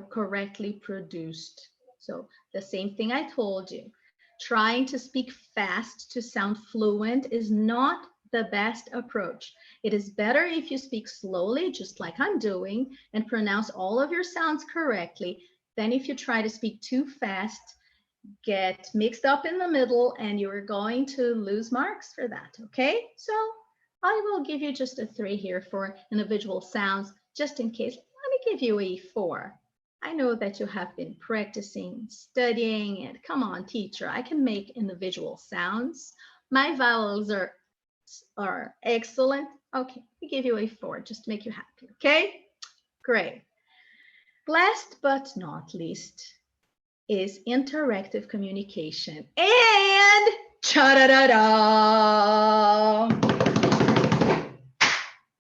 correctly produced? So the same thing I told you. Trying to speak fast to sound fluent is not the best approach. It is better if you speak slowly, just like I'm doing, and pronounce all of your sounds correctly, than if you try to speak too fast, get mixed up in the middle, and you're going to lose marks for that, okay? So I will give you just a 3 here for individual sounds, just in case. Let me give you a 4. I know that you have been practicing, studying, and come on, teacher, I can make individual sounds. My vowels are excellent. Okay, we give you a 4 just to make you happy, okay? Great. Last but not least is interactive communication. And cha-da-da-da!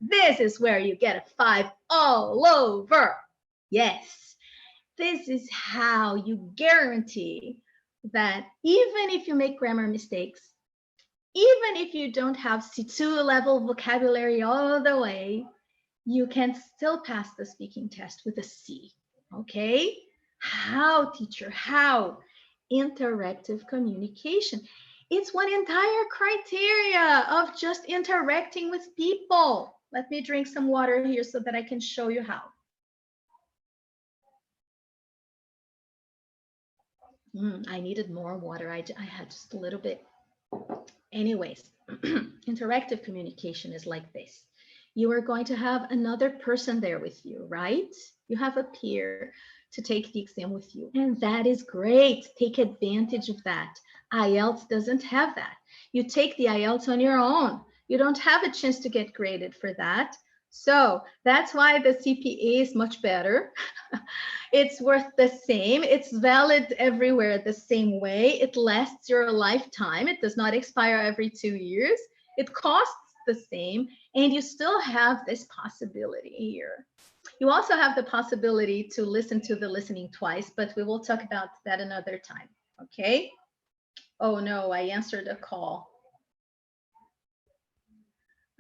This is where you get a 5 all over. Yes, this is how you guarantee that even if you make grammar mistakes, even if you don't have C2 level vocabulary all the way, you can still pass the speaking test with a C, okay? How, teacher, how? Interactive communication. It's one entire criteria of just interacting with people. Let me drink some water here so that I can show you how. I needed more water. I had just a little bit. Anyways, interactive communication is like this. You are going to have another person there with you, right? You have a peer to take the exam with you, and that is great. Take advantage of that. IELTS doesn't have that. You take the IELTS on your own. You don't have a chance to get graded for that. So that's why the CPA is much better. It's worth the same. It's valid everywhere the same way. It lasts your lifetime. It does not expire every 2 years. It costs the same, and you still have this possibility here. You also have the possibility to listen to the listening twice, but we will talk about that another time, okay? Oh no, I answered a call.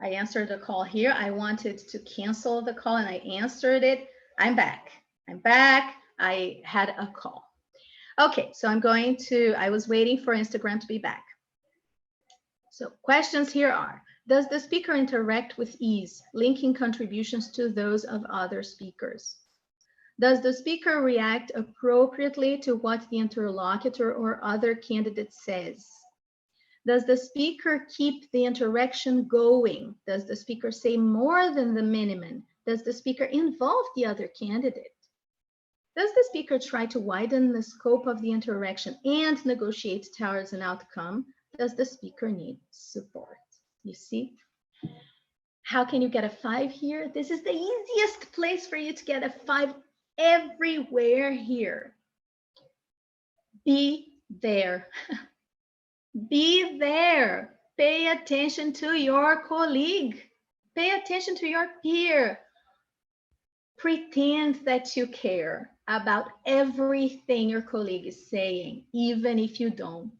I answered a call here. I wanted to cancel the call and I answered it. I'm back. I'm back. I had a call. Okay, so I was waiting for Instagram to be back. So questions here are, does the speaker interact with ease, linking contributions to those of other speakers? Does the speaker react appropriately to what the interlocutor or other candidate says? Does the speaker keep the interaction going? Does the speaker say more than the minimum? Does the speaker involve the other candidate? Does the speaker try to widen the scope of the interaction and negotiate towards an outcome? Does the speaker need support? You see? How can you get a 5 here? This is the easiest place for you to get a 5 everywhere here. Be there. Be there. Pay attention to your colleague. Pay attention to your peer. Pretend that you care about everything your colleague is saying, even if you don't,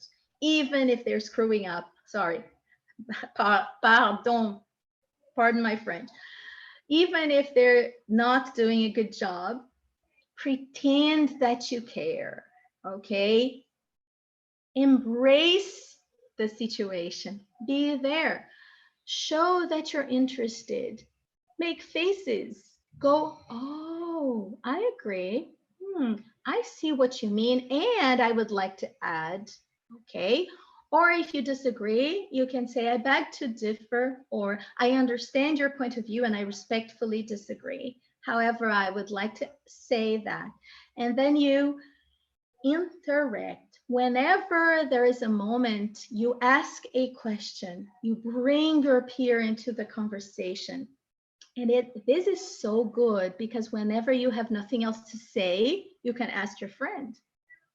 even if they're screwing up. Sorry, pardon my French. Even if they're not doing a good job, pretend that you care, okay? Embrace the situation. Be there. Show that you're interested. Make faces. Go, oh, I agree. I see what you mean, and I would like to add, okay? Or if you disagree, you can say, I beg to differ, or I understand your point of view and I respectfully disagree. However, I would like to say that. And then you interact. Whenever there is a moment, you ask a question, you bring your peer into the conversation. And this is so good because whenever you have nothing else to say, you can ask your friend.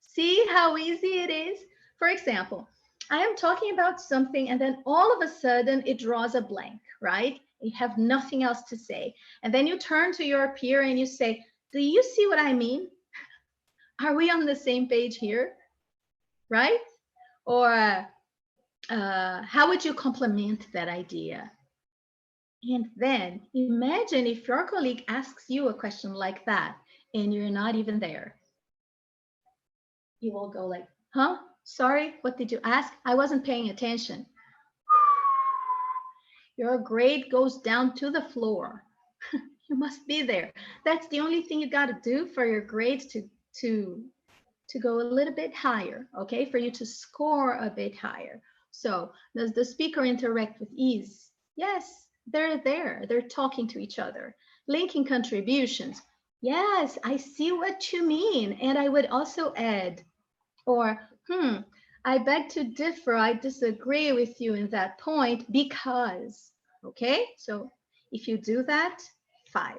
See how easy it is? For example, I am talking about something and then all of a sudden it draws a blank, right? You have nothing else to say. And then you turn to your peer and you say, do you see what I mean? Are we on the same page here? Right? Or how would you complement that idea? And then imagine if your colleague asks you a question like that and you're not even there. You will go like, huh? Sorry, what did you ask? I wasn't paying attention. Your grade goes down to the floor. You must be there. That's the only thing you got to do for your grades to go a little bit higher, okay? For you to score a bit higher. So does the speaker interact with ease? Yes, they're there. They're talking to each other. Linking contributions. Yes, I see what you mean. And I would also add, or, I beg to differ. I disagree with you in that point because, okay? So if you do that, 5.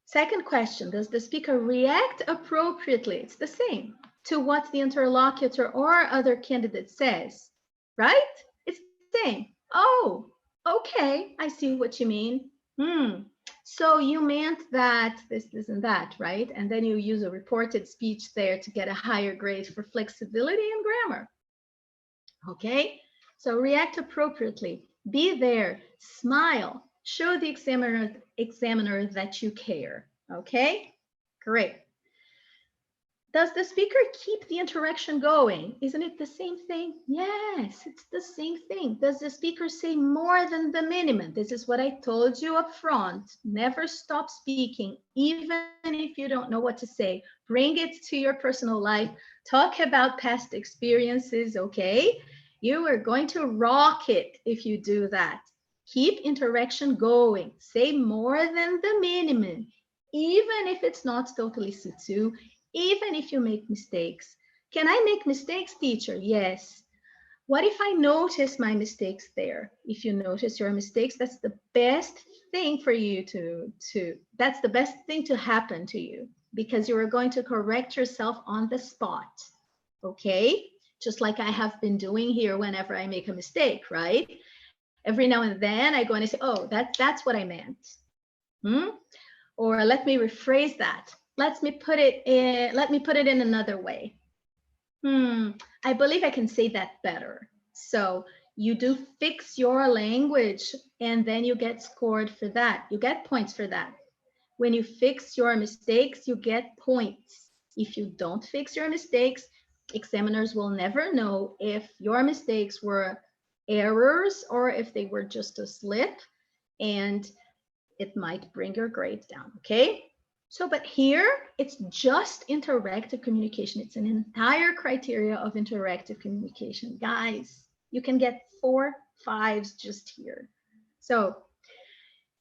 Second question, does the speaker react appropriately? It's the same to what the interlocutor or other candidate says, right? It's the same. Oh, okay, I see what you mean. So you meant that this, and that, right? And then you use a reported speech there to get a higher grade for flexibility and grammar. Okay, so react appropriately. Be there, smile, show the examiner that you care. Okay, great. Does the speaker keep the interaction going? Isn't it the same thing? Yes, it's the same thing. Does the speaker say more than the minimum? This is what I told you up front. Never stop speaking, even if you don't know what to say. Bring it to your personal life. Talk about past experiences, okay? You are going to rock it if you do that. Keep interaction going. Say more than the minimum, even if it's not totally situ. Even if you make mistakes. Can I make mistakes, teacher? Yes. What if I notice my mistakes there? If you notice your mistakes, that's the best thing for you that's the best thing to happen to you because you are going to correct yourself on the spot. Okay? Just like I have been doing here whenever I make a mistake, right? Every now and then I go and I say, oh, that's what I meant. Or let me rephrase that. Let me put it in another way. I believe I can say that better. So you do fix your language and then you get scored for that. You get points for that. When you fix your mistakes, you get points. If you don't fix your mistakes, examiners will never know if your mistakes were errors or if they were just a slip, and it might bring your grades down, okay? So, but here, it's just interactive communication. It's an entire criteria of interactive communication. Guys, you can get 4 5s just here. So,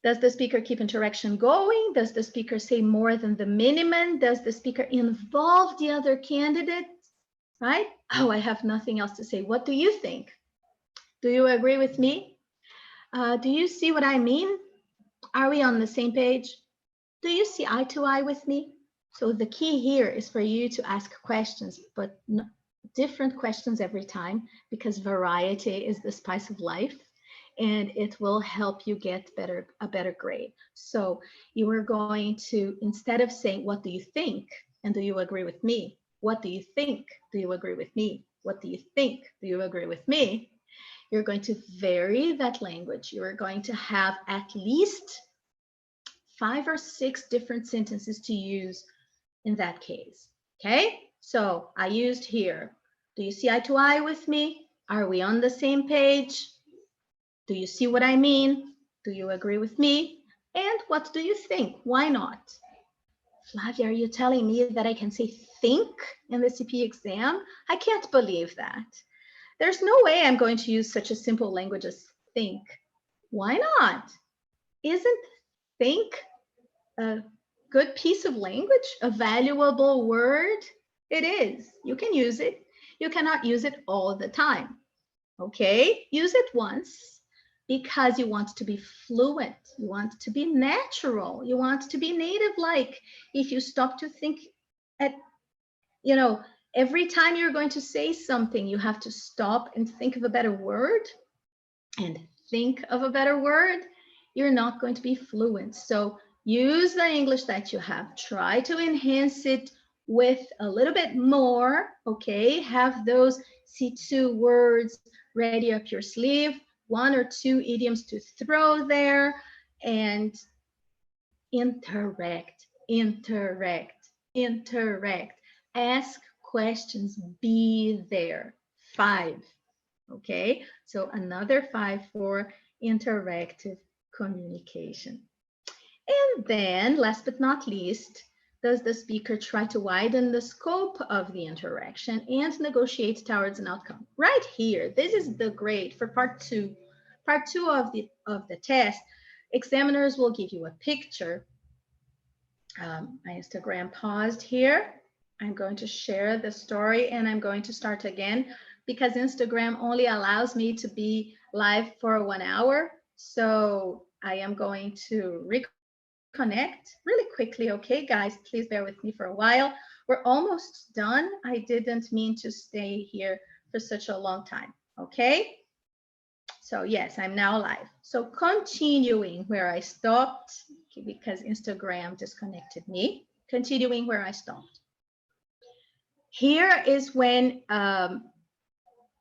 Does the speaker keep interaction going? Does the speaker say more than the minimum? Does the speaker involve the other candidate? Right? Oh, I have nothing else to say. What do you think? Do you agree with me? Do you see what I mean? Are we on the same page? Do you see eye to eye with me? So the key here is for you to ask questions, but different questions every time, because variety is the spice of life, and it will help you get a better grade. So you are going to, instead of saying, what do you think? And do you agree with me? What do you think? Do you agree with me? What do you think? Do you agree with me? You're going to vary that language. You're going to have at least 5 or 6 different sentences to use in that case. Okay, so I used here. Do you see eye to eye with me? Are we on the same page? Do you see what I mean? Do you agree with me? And what do you think? Why not? Flavia, are you telling me that I can say think in the CP exam? I can't believe that. There's no way I'm going to use such a simple language as think. Why not? Isn't think a good piece of language, a valuable word? It is. You can use it. You cannot use it all the time. Okay? Use it once because you want to be fluent. You want to be natural. You want to be native-like. If you stop to think at, every time you're going to say something, you have to stop and think of a better word and think of a better word, you're not going to be fluent. So use the English that you have. Try to enhance it with a little bit more, okay? Have those C2 words ready up your sleeve, 1 or 2 idioms to throw there, and interact. Ask questions, be there. 5. Okay, so another 5 for interactive communication. And then, last but not least, does the speaker try to widen the scope of the interaction and negotiate towards an outcome? Right here, this is the grade for part 2. Part 2 of the test, examiners will give you a picture. My Instagram paused here. I'm going to share the story and I'm going to start again because Instagram only allows me to be live for 1 hour. So I am going to reconnect really quickly. Okay, guys, please bear with me for a while. We're almost done. I didn't mean to stay here for such a long time. Okay. So yes, I'm now live. So continuing where I stopped, because Instagram disconnected me, continuing where I stopped. Here is when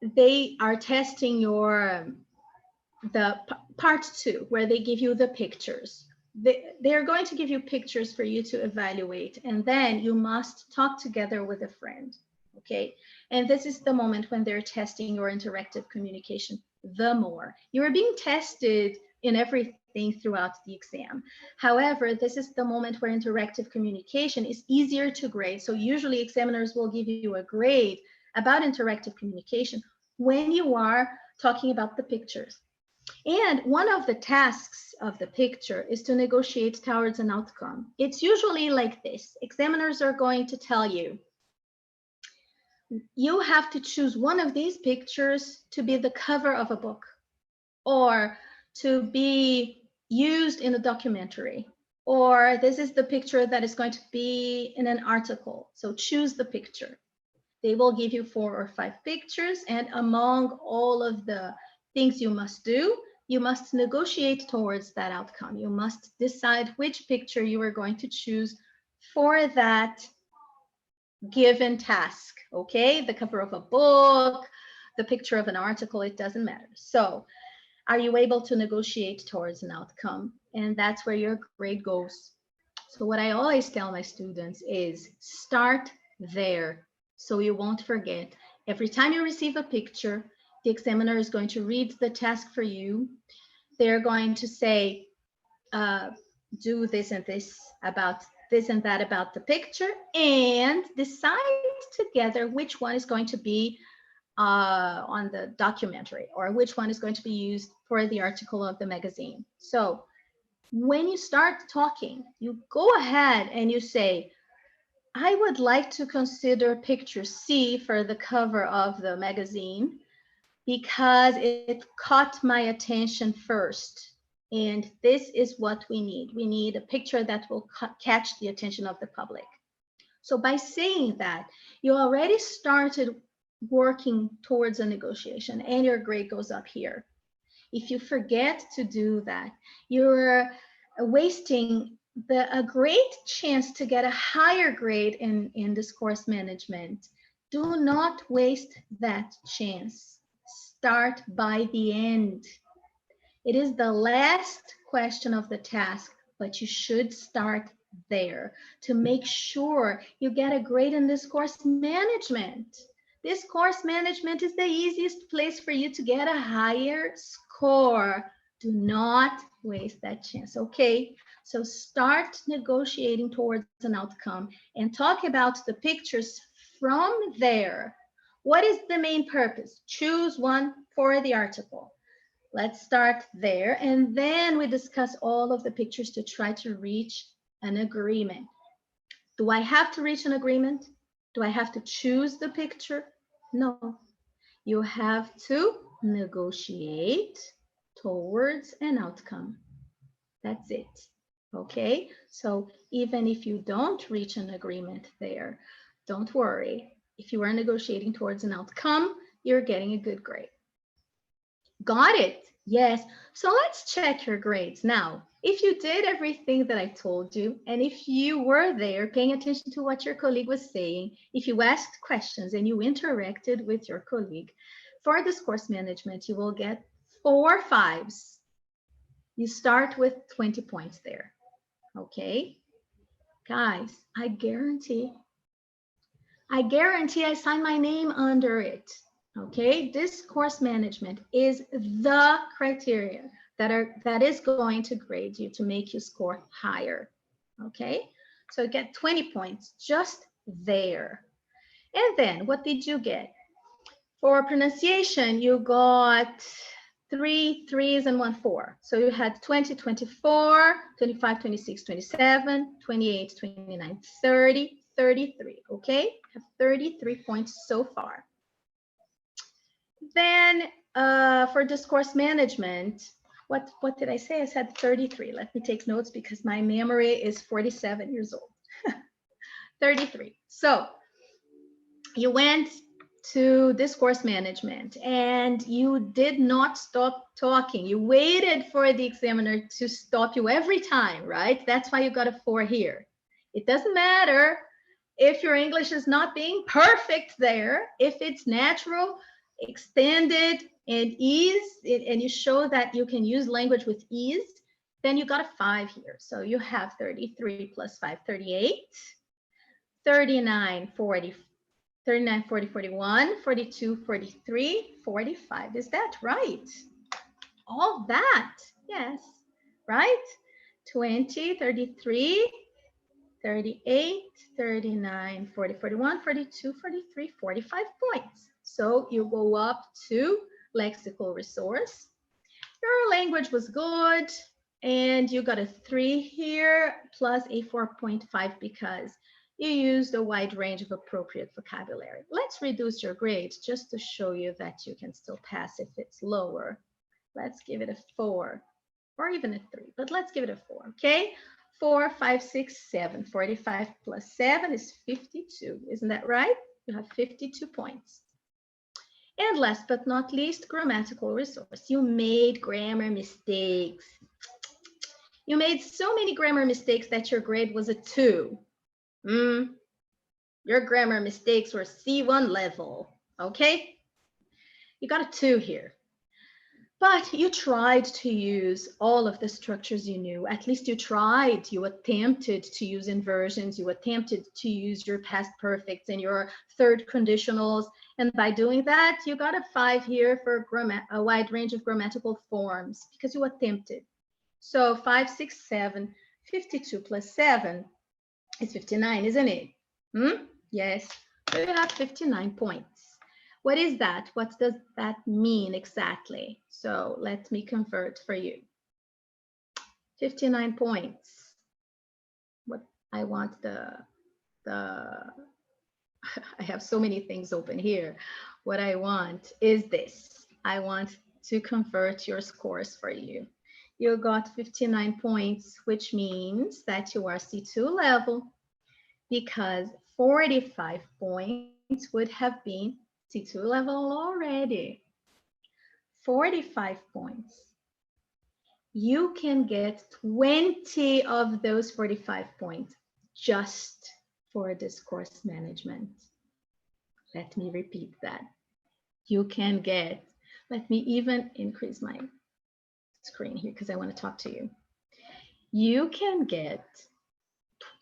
they are testing the part 2, where they give you the pictures. They're going to give you pictures for you to evaluate, and then you must talk together with a friend, okay? And this is the moment when they're testing your interactive communication the more. You are being tested in everything throughout the exam. However, this is the moment where interactive communication is easier to grade. So usually examiners will give you a grade about interactive communication when you are talking about the pictures. And one of the tasks of the picture is to negotiate towards an outcome. It's usually like this. Examiners are going to tell you, you have to choose one of these pictures to be the cover of a book or to be used in a documentary, or this is the picture that is going to be in an article. So choose the picture. They will give you 4 or 5 pictures, and among all of the things you must do, you must negotiate towards that outcome. You must decide which picture you are going to choose for that given task, okay? The cover of a book, the picture of an article, it doesn't matter. So are you able to negotiate towards an outcome? And that's where your grade goes. So what I always tell my students is start there so you won't forget. Every time you receive a picture, the examiner is going to read the task for you. They're going to say, do this and this about this and that about the picture, and decide together which one is going to be on the documentary or which one is going to be used for the article of the magazine. So When you start talking, you go ahead and you say, I would like to consider picture C for the cover of the magazine because it caught my attention first. And this is what we need. We need a picture that will catch the attention of the public. So by saying that, you already started working towards a negotiation and your grade goes up here. If you forget to do that, you're wasting a great chance to get a higher grade in discourse management. Do not waste that chance. Start by the end. It is the last question of the task, but you should start there to make sure you get a grade in discourse management. Discourse management is the easiest place for you to get a higher score. Do not waste that chance, okay? So start negotiating towards an outcome and talk about the pictures from there. What is the main purpose? Choose one for the article. Let's start there, and then we discuss all of the pictures to try to reach an agreement. Do I have to reach an agreement? Do I have to choose the picture? No. You have to negotiate towards an outcome. That's it. Okay? So even if you don't reach an agreement there, don't worry. If you are negotiating towards an outcome, you're getting a good grade. Got it? Yes. So let's check your grades. Now, if you did everything that I told you, and if you were there paying attention to what your colleague was saying, if you asked questions and you interacted with your colleague, for discourse management, you will get 4 5s. You start with 20 points there. Okay? Guys, I guarantee I sign my name under it. Okay, discourse management is the criteria that is going to grade you to make you score higher. Okay, so you get 20 points just there. And then what did you get? For pronunciation, you got 3 3s and 1 4. So you had 20, 24, 25, 26, 27, 28, 29, 30, 33. Okay, have 33 points so far. Then for discourse management, what did I say? I said 33. Let me take notes because my memory is 47 years old. 33. So you went to discourse management and you did not stop talking. You waited for the examiner to stop you every time, right? That's why you got a 4 here. It doesn't matter if your English is not being perfect there. If it's natural, extended, and ease, and you show that you can use language with ease, then you got a 5 here. So you have 33 plus 5, 38, 39, 40, 39, 40, 41, 42, 43, 45. Is that right? All that, yes, right? 20, 33, 38, 39, 40, 41, 42, 43, 45 points. So you go up to Lexical Resource. Your language was good, and you got a 3 here plus a 4.5 because you used a wide range of appropriate vocabulary. Let's reduce your grade just to show you that you can still pass if it's lower. Let's give it a 4 or even a 3, but let's give it a 4, okay? 4, 5, 6, 7. 45 plus 7 is 52. Isn't that right? You have 52 points. And last but not least, grammatical resource. You made grammar mistakes. You made so many grammar mistakes that your grade was a 2. Your grammar mistakes were C1 level, okay? You got a 2 here. But you tried to use all of the structures you knew. At least you tried. You attempted to use inversions. You attempted to use your past perfects and your third conditionals. And by doing that, you got a 5 here for a wide range of grammatical forms because you attempted. So 5, 6, 7, 52 plus 7 is 59, isn't it? Yes. So you have 59 points. What is that? What does that mean exactly? So let me convert for you. 59 points. What I want I have so many things open here. What I want is this. I want to convert your scores for you. You got 59 points, which means that you are C2 level, because 45 points would have been C2 level already. 45 points. You can get 20 of those 45 points just for discourse management. Let me repeat that. You can get, let me even increase my screen here because I want to talk to you. You can get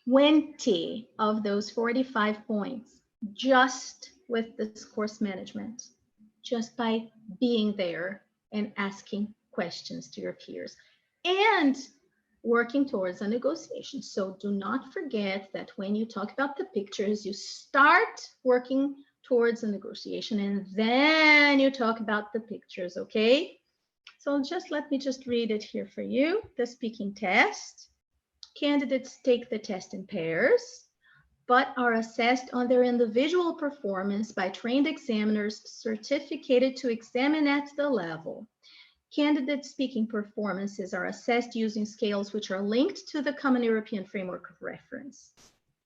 20 of those 45 points just with discourse management, just by being there and asking questions to your peers and working towards a negotiation. So do not forget that when you talk about the pictures, you start working towards a negotiation and then you talk about the pictures, okay? So let me just read it here for you. The speaking test. Candidates take the test in pairs, but are assessed on their individual performance by trained examiners certificated to examine at the level. Candidate speaking performances are assessed using scales which are linked to the Common European Framework of Reference.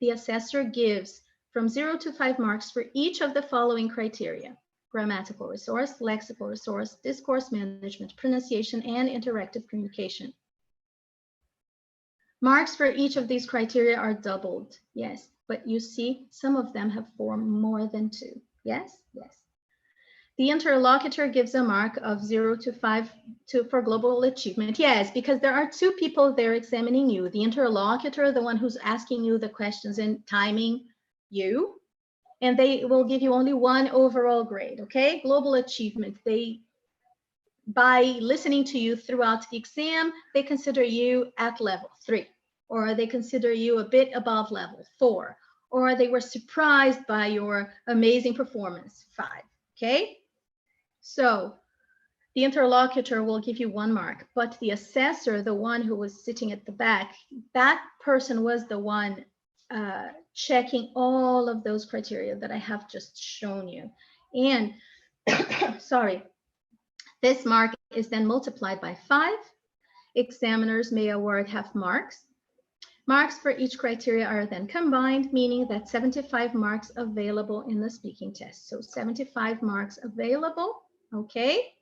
The assessor gives from 0 to 5 marks for each of the following criteria: grammatical resource, lexical resource, discourse management, pronunciation, and interactive communication. Marks for each of these criteria are doubled, yes, but you see some of them have more than 2, yes, yes. The interlocutor gives a mark of 0 to 5 for global achievement. Yes, because there are 2 people there examining you. The interlocutor, the one who's asking you the questions and timing you, and they will give you only 1 overall grade, okay? Global achievement, by listening to you throughout the exam, they consider you at level 3, or they consider you a bit above level 4, or they were surprised by your amazing performance, 5, okay? So the interlocutor will give you 1 mark, but the assessor, the one who was sitting at the back, that person was the one checking all of those criteria that I have just shown you. And sorry, this mark is then multiplied by 5. Examiners may award half marks. Marks for each criteria are then combined, meaning that 75 marks available in the speaking test. So 75 marks available, okay?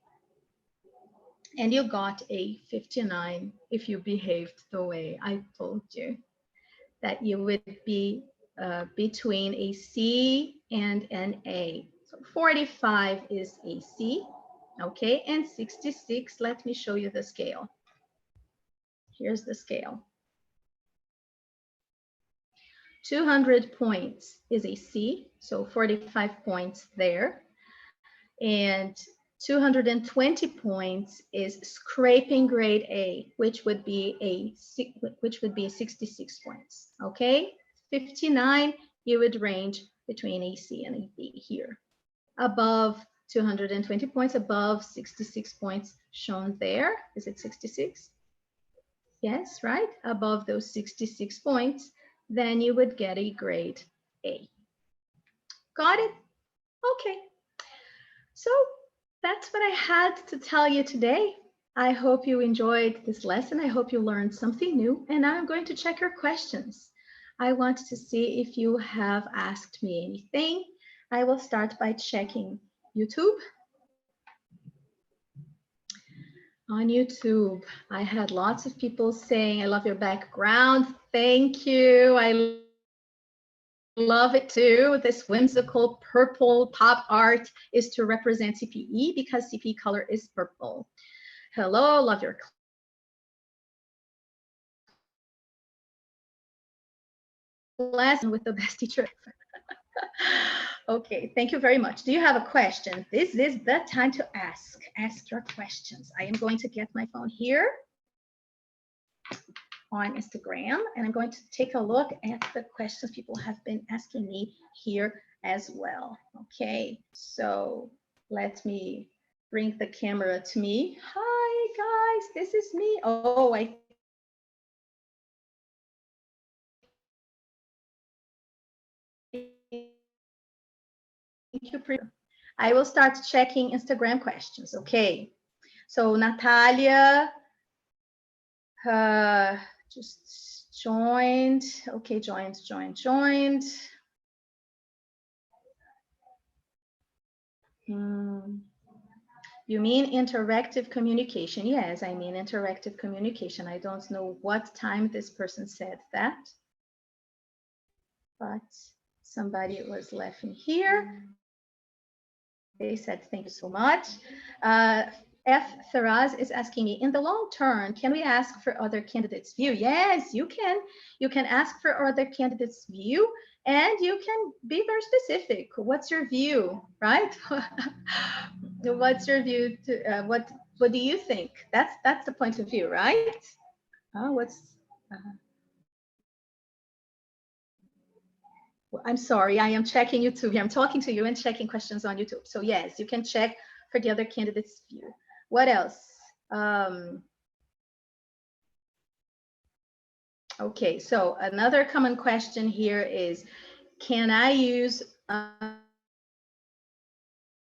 And you got a 59 if you behaved the way I told you, that you would be between a C and an A. So 45 is a C, okay? And 66, let me show you the scale. Here's the scale. 200 points is a C, so 45 points there. And 220 points is scraping grade A, which would be 66 points. Okay, 59, you would range between a C and a B here. Above 220 points, above 66 points shown there. Is it 66? Yes, right? Above those 66 points, then you would get a grade A. Got it? Okay. So that's what I had to tell you today. I hope you enjoyed this lesson. I hope you learned something new. And now I'm going to check your questions. I want to see if you have asked me anything. I will start by checking YouTube. On YouTube, I had lots of people saying, I love your background. Thank you. I love it too. This whimsical purple pop art is to represent CPE because CPE color is purple. Hello, love your lesson with the best teacher. Okay, thank you very much. Do you have a question? This is the time to ask your questions. I am going to get my phone here on Instagram, and I'm going to take a look at the questions people have been asking me here as well. Okay, so let me bring the camera to me. Hi guys, this is me. Oh, I you. I will start checking Instagram questions. Okay. So Natalia just joined. Okay, joined. You mean interactive communication? Yes, I mean interactive communication. I don't know what time this person said that, but somebody was laughing here. They said, thank you so much. F. Faraz is asking me, in the long term, can we ask for other candidates' view? Yes, you can. You can ask for other candidates' view, and you can be very specific. What's your view, right? What's your view? What do you think? That's the point of view, right? I'm sorry, I am checking YouTube here. I'm talking to you and checking questions on YouTube. So yes, you can check for the other candidates' view. What else? Okay, so another common question here is, can I use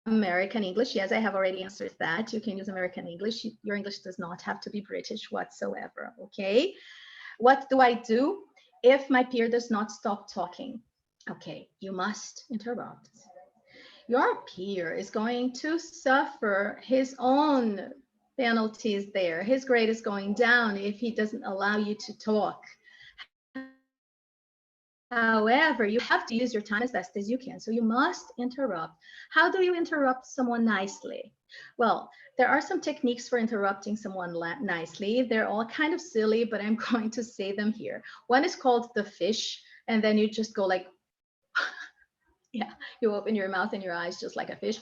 American English? Yes, I have already answered that. You can use American English. Your English does not have to be British whatsoever, okay? What do I do if my peer does not stop talking? Okay, you must interrupt. Your peer is going to suffer his own penalties there. His grade is going down if he doesn't allow you to talk. However, you have to use your time as best as you can. So you must interrupt. How do you interrupt someone nicely? Well, there are some techniques for interrupting someone nicely. They're all kind of silly, but I'm going to say them here. One is called the fish, and then you just go like, yeah, you open your mouth and your eyes just like a fish,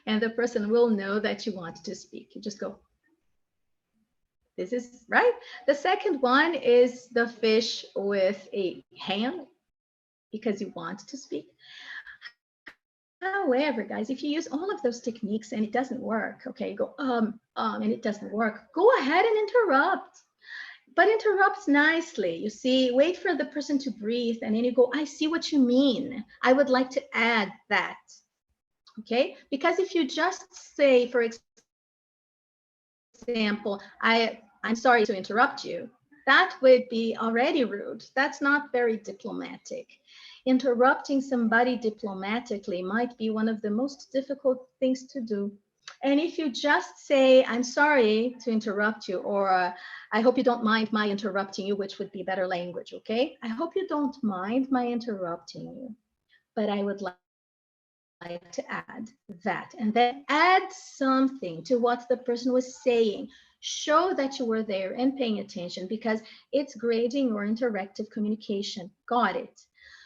and the person will know that you want to speak. You just go, this is right. The second one is the fish with a hand, because you want to speak. However, guys, if you use all of those techniques and it doesn't work, okay, you go and it doesn't work, go ahead and interrupt. But interrupt nicely. You see, wait for the person to breathe, and then you go, I see what you mean. I would like to add that. Okay? Because if you just say, for example, I'm sorry to interrupt you, that would be already rude. That's not very diplomatic. Interrupting somebody diplomatically might be one of the most difficult things to do. And if you just say, I'm sorry to interrupt you, or I hope you don't mind my interrupting you, which would be better language, okay? I hope you don't mind my interrupting you, but I would like to add that, and then add something to what the person was saying. Show that you were there and paying attention, because it's grading or interactive communication. Got it?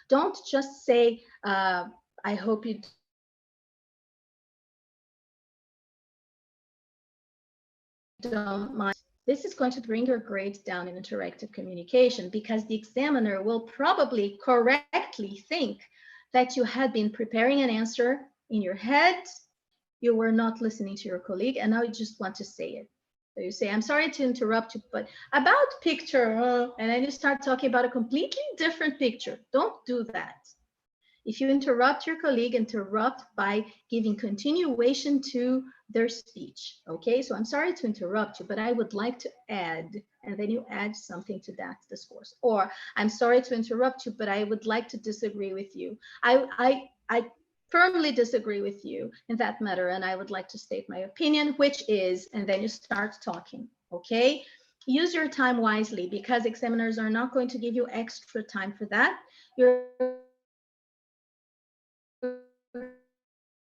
Don't just say, I hope you don't mind. This is going to bring your grade down in interactive communication, because the examiner will probably correctly think that you had been preparing an answer in your head, you were not listening to your colleague, and now you just want to say it. So you say, I'm sorry to interrupt you, but about picture, and then you start talking about a completely different picture. Don't do that. If you interrupt your colleague, interrupt by giving continuation to their speech. Okay, so I'm sorry to interrupt you, but I would like to add, and then you add something to that discourse. Or I'm sorry to interrupt you, but I would like to disagree with you. I firmly disagree with you in that matter, and I would like to state my opinion, which is, and then you start talking. Okay, use your time wisely, because examiners are not going to give you extra time for that. You're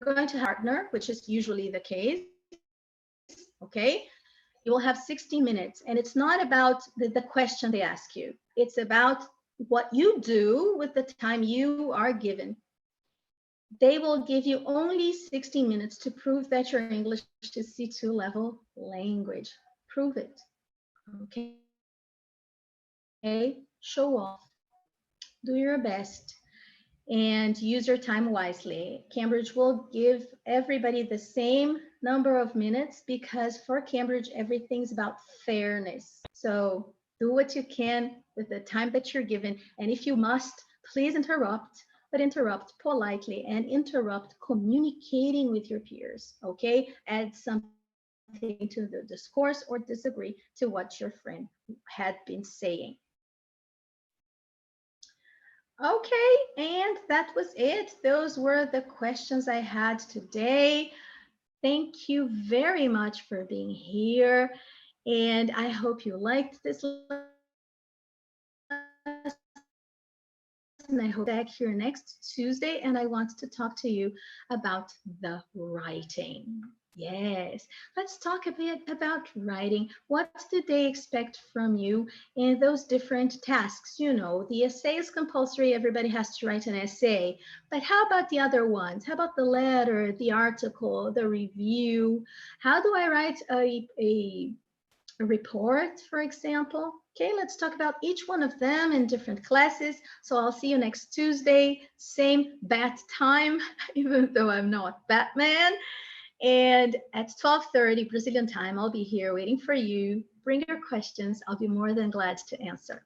going to have a partner, which is usually the case. Okay, you will have 16 minutes, and it's not about the question they ask you. It's about what you do with the time you are given. They will give you only 16 minutes to prove that your English is C2 level language. Prove it. Okay. Okay. Show off. Do your best. And use your time wisely. Cambridge will give everybody the same number of minutes, because for Cambridge, everything's about fairness. So do what you can with the time that you're given. And if you must, please interrupt. but interrupt politely and interrupt communicating with your peers. Okay, add something to the discourse or disagree to what your friend had been saying. Okay, and that was it. Those were the questions I had today. Thank you very much for being here. And I hope you liked this lesson. I hope you back here next Tuesday, and I want to talk to you about the writing. Yes, let's talk a bit about writing. What do they expect from you in those different tasks? You know, the essay is compulsory, everybody has to write an essay. But how about the other ones? How about the letter, the article, the review? How do I write a report, for example? Okay, let's talk about each one of them in different classes. So I'll see you next Tuesday, same bat time, even though I'm not Batman. And at 12:30 Brazilian time, I'll be here waiting for you. Bring your questions. I'll be more than glad to answer.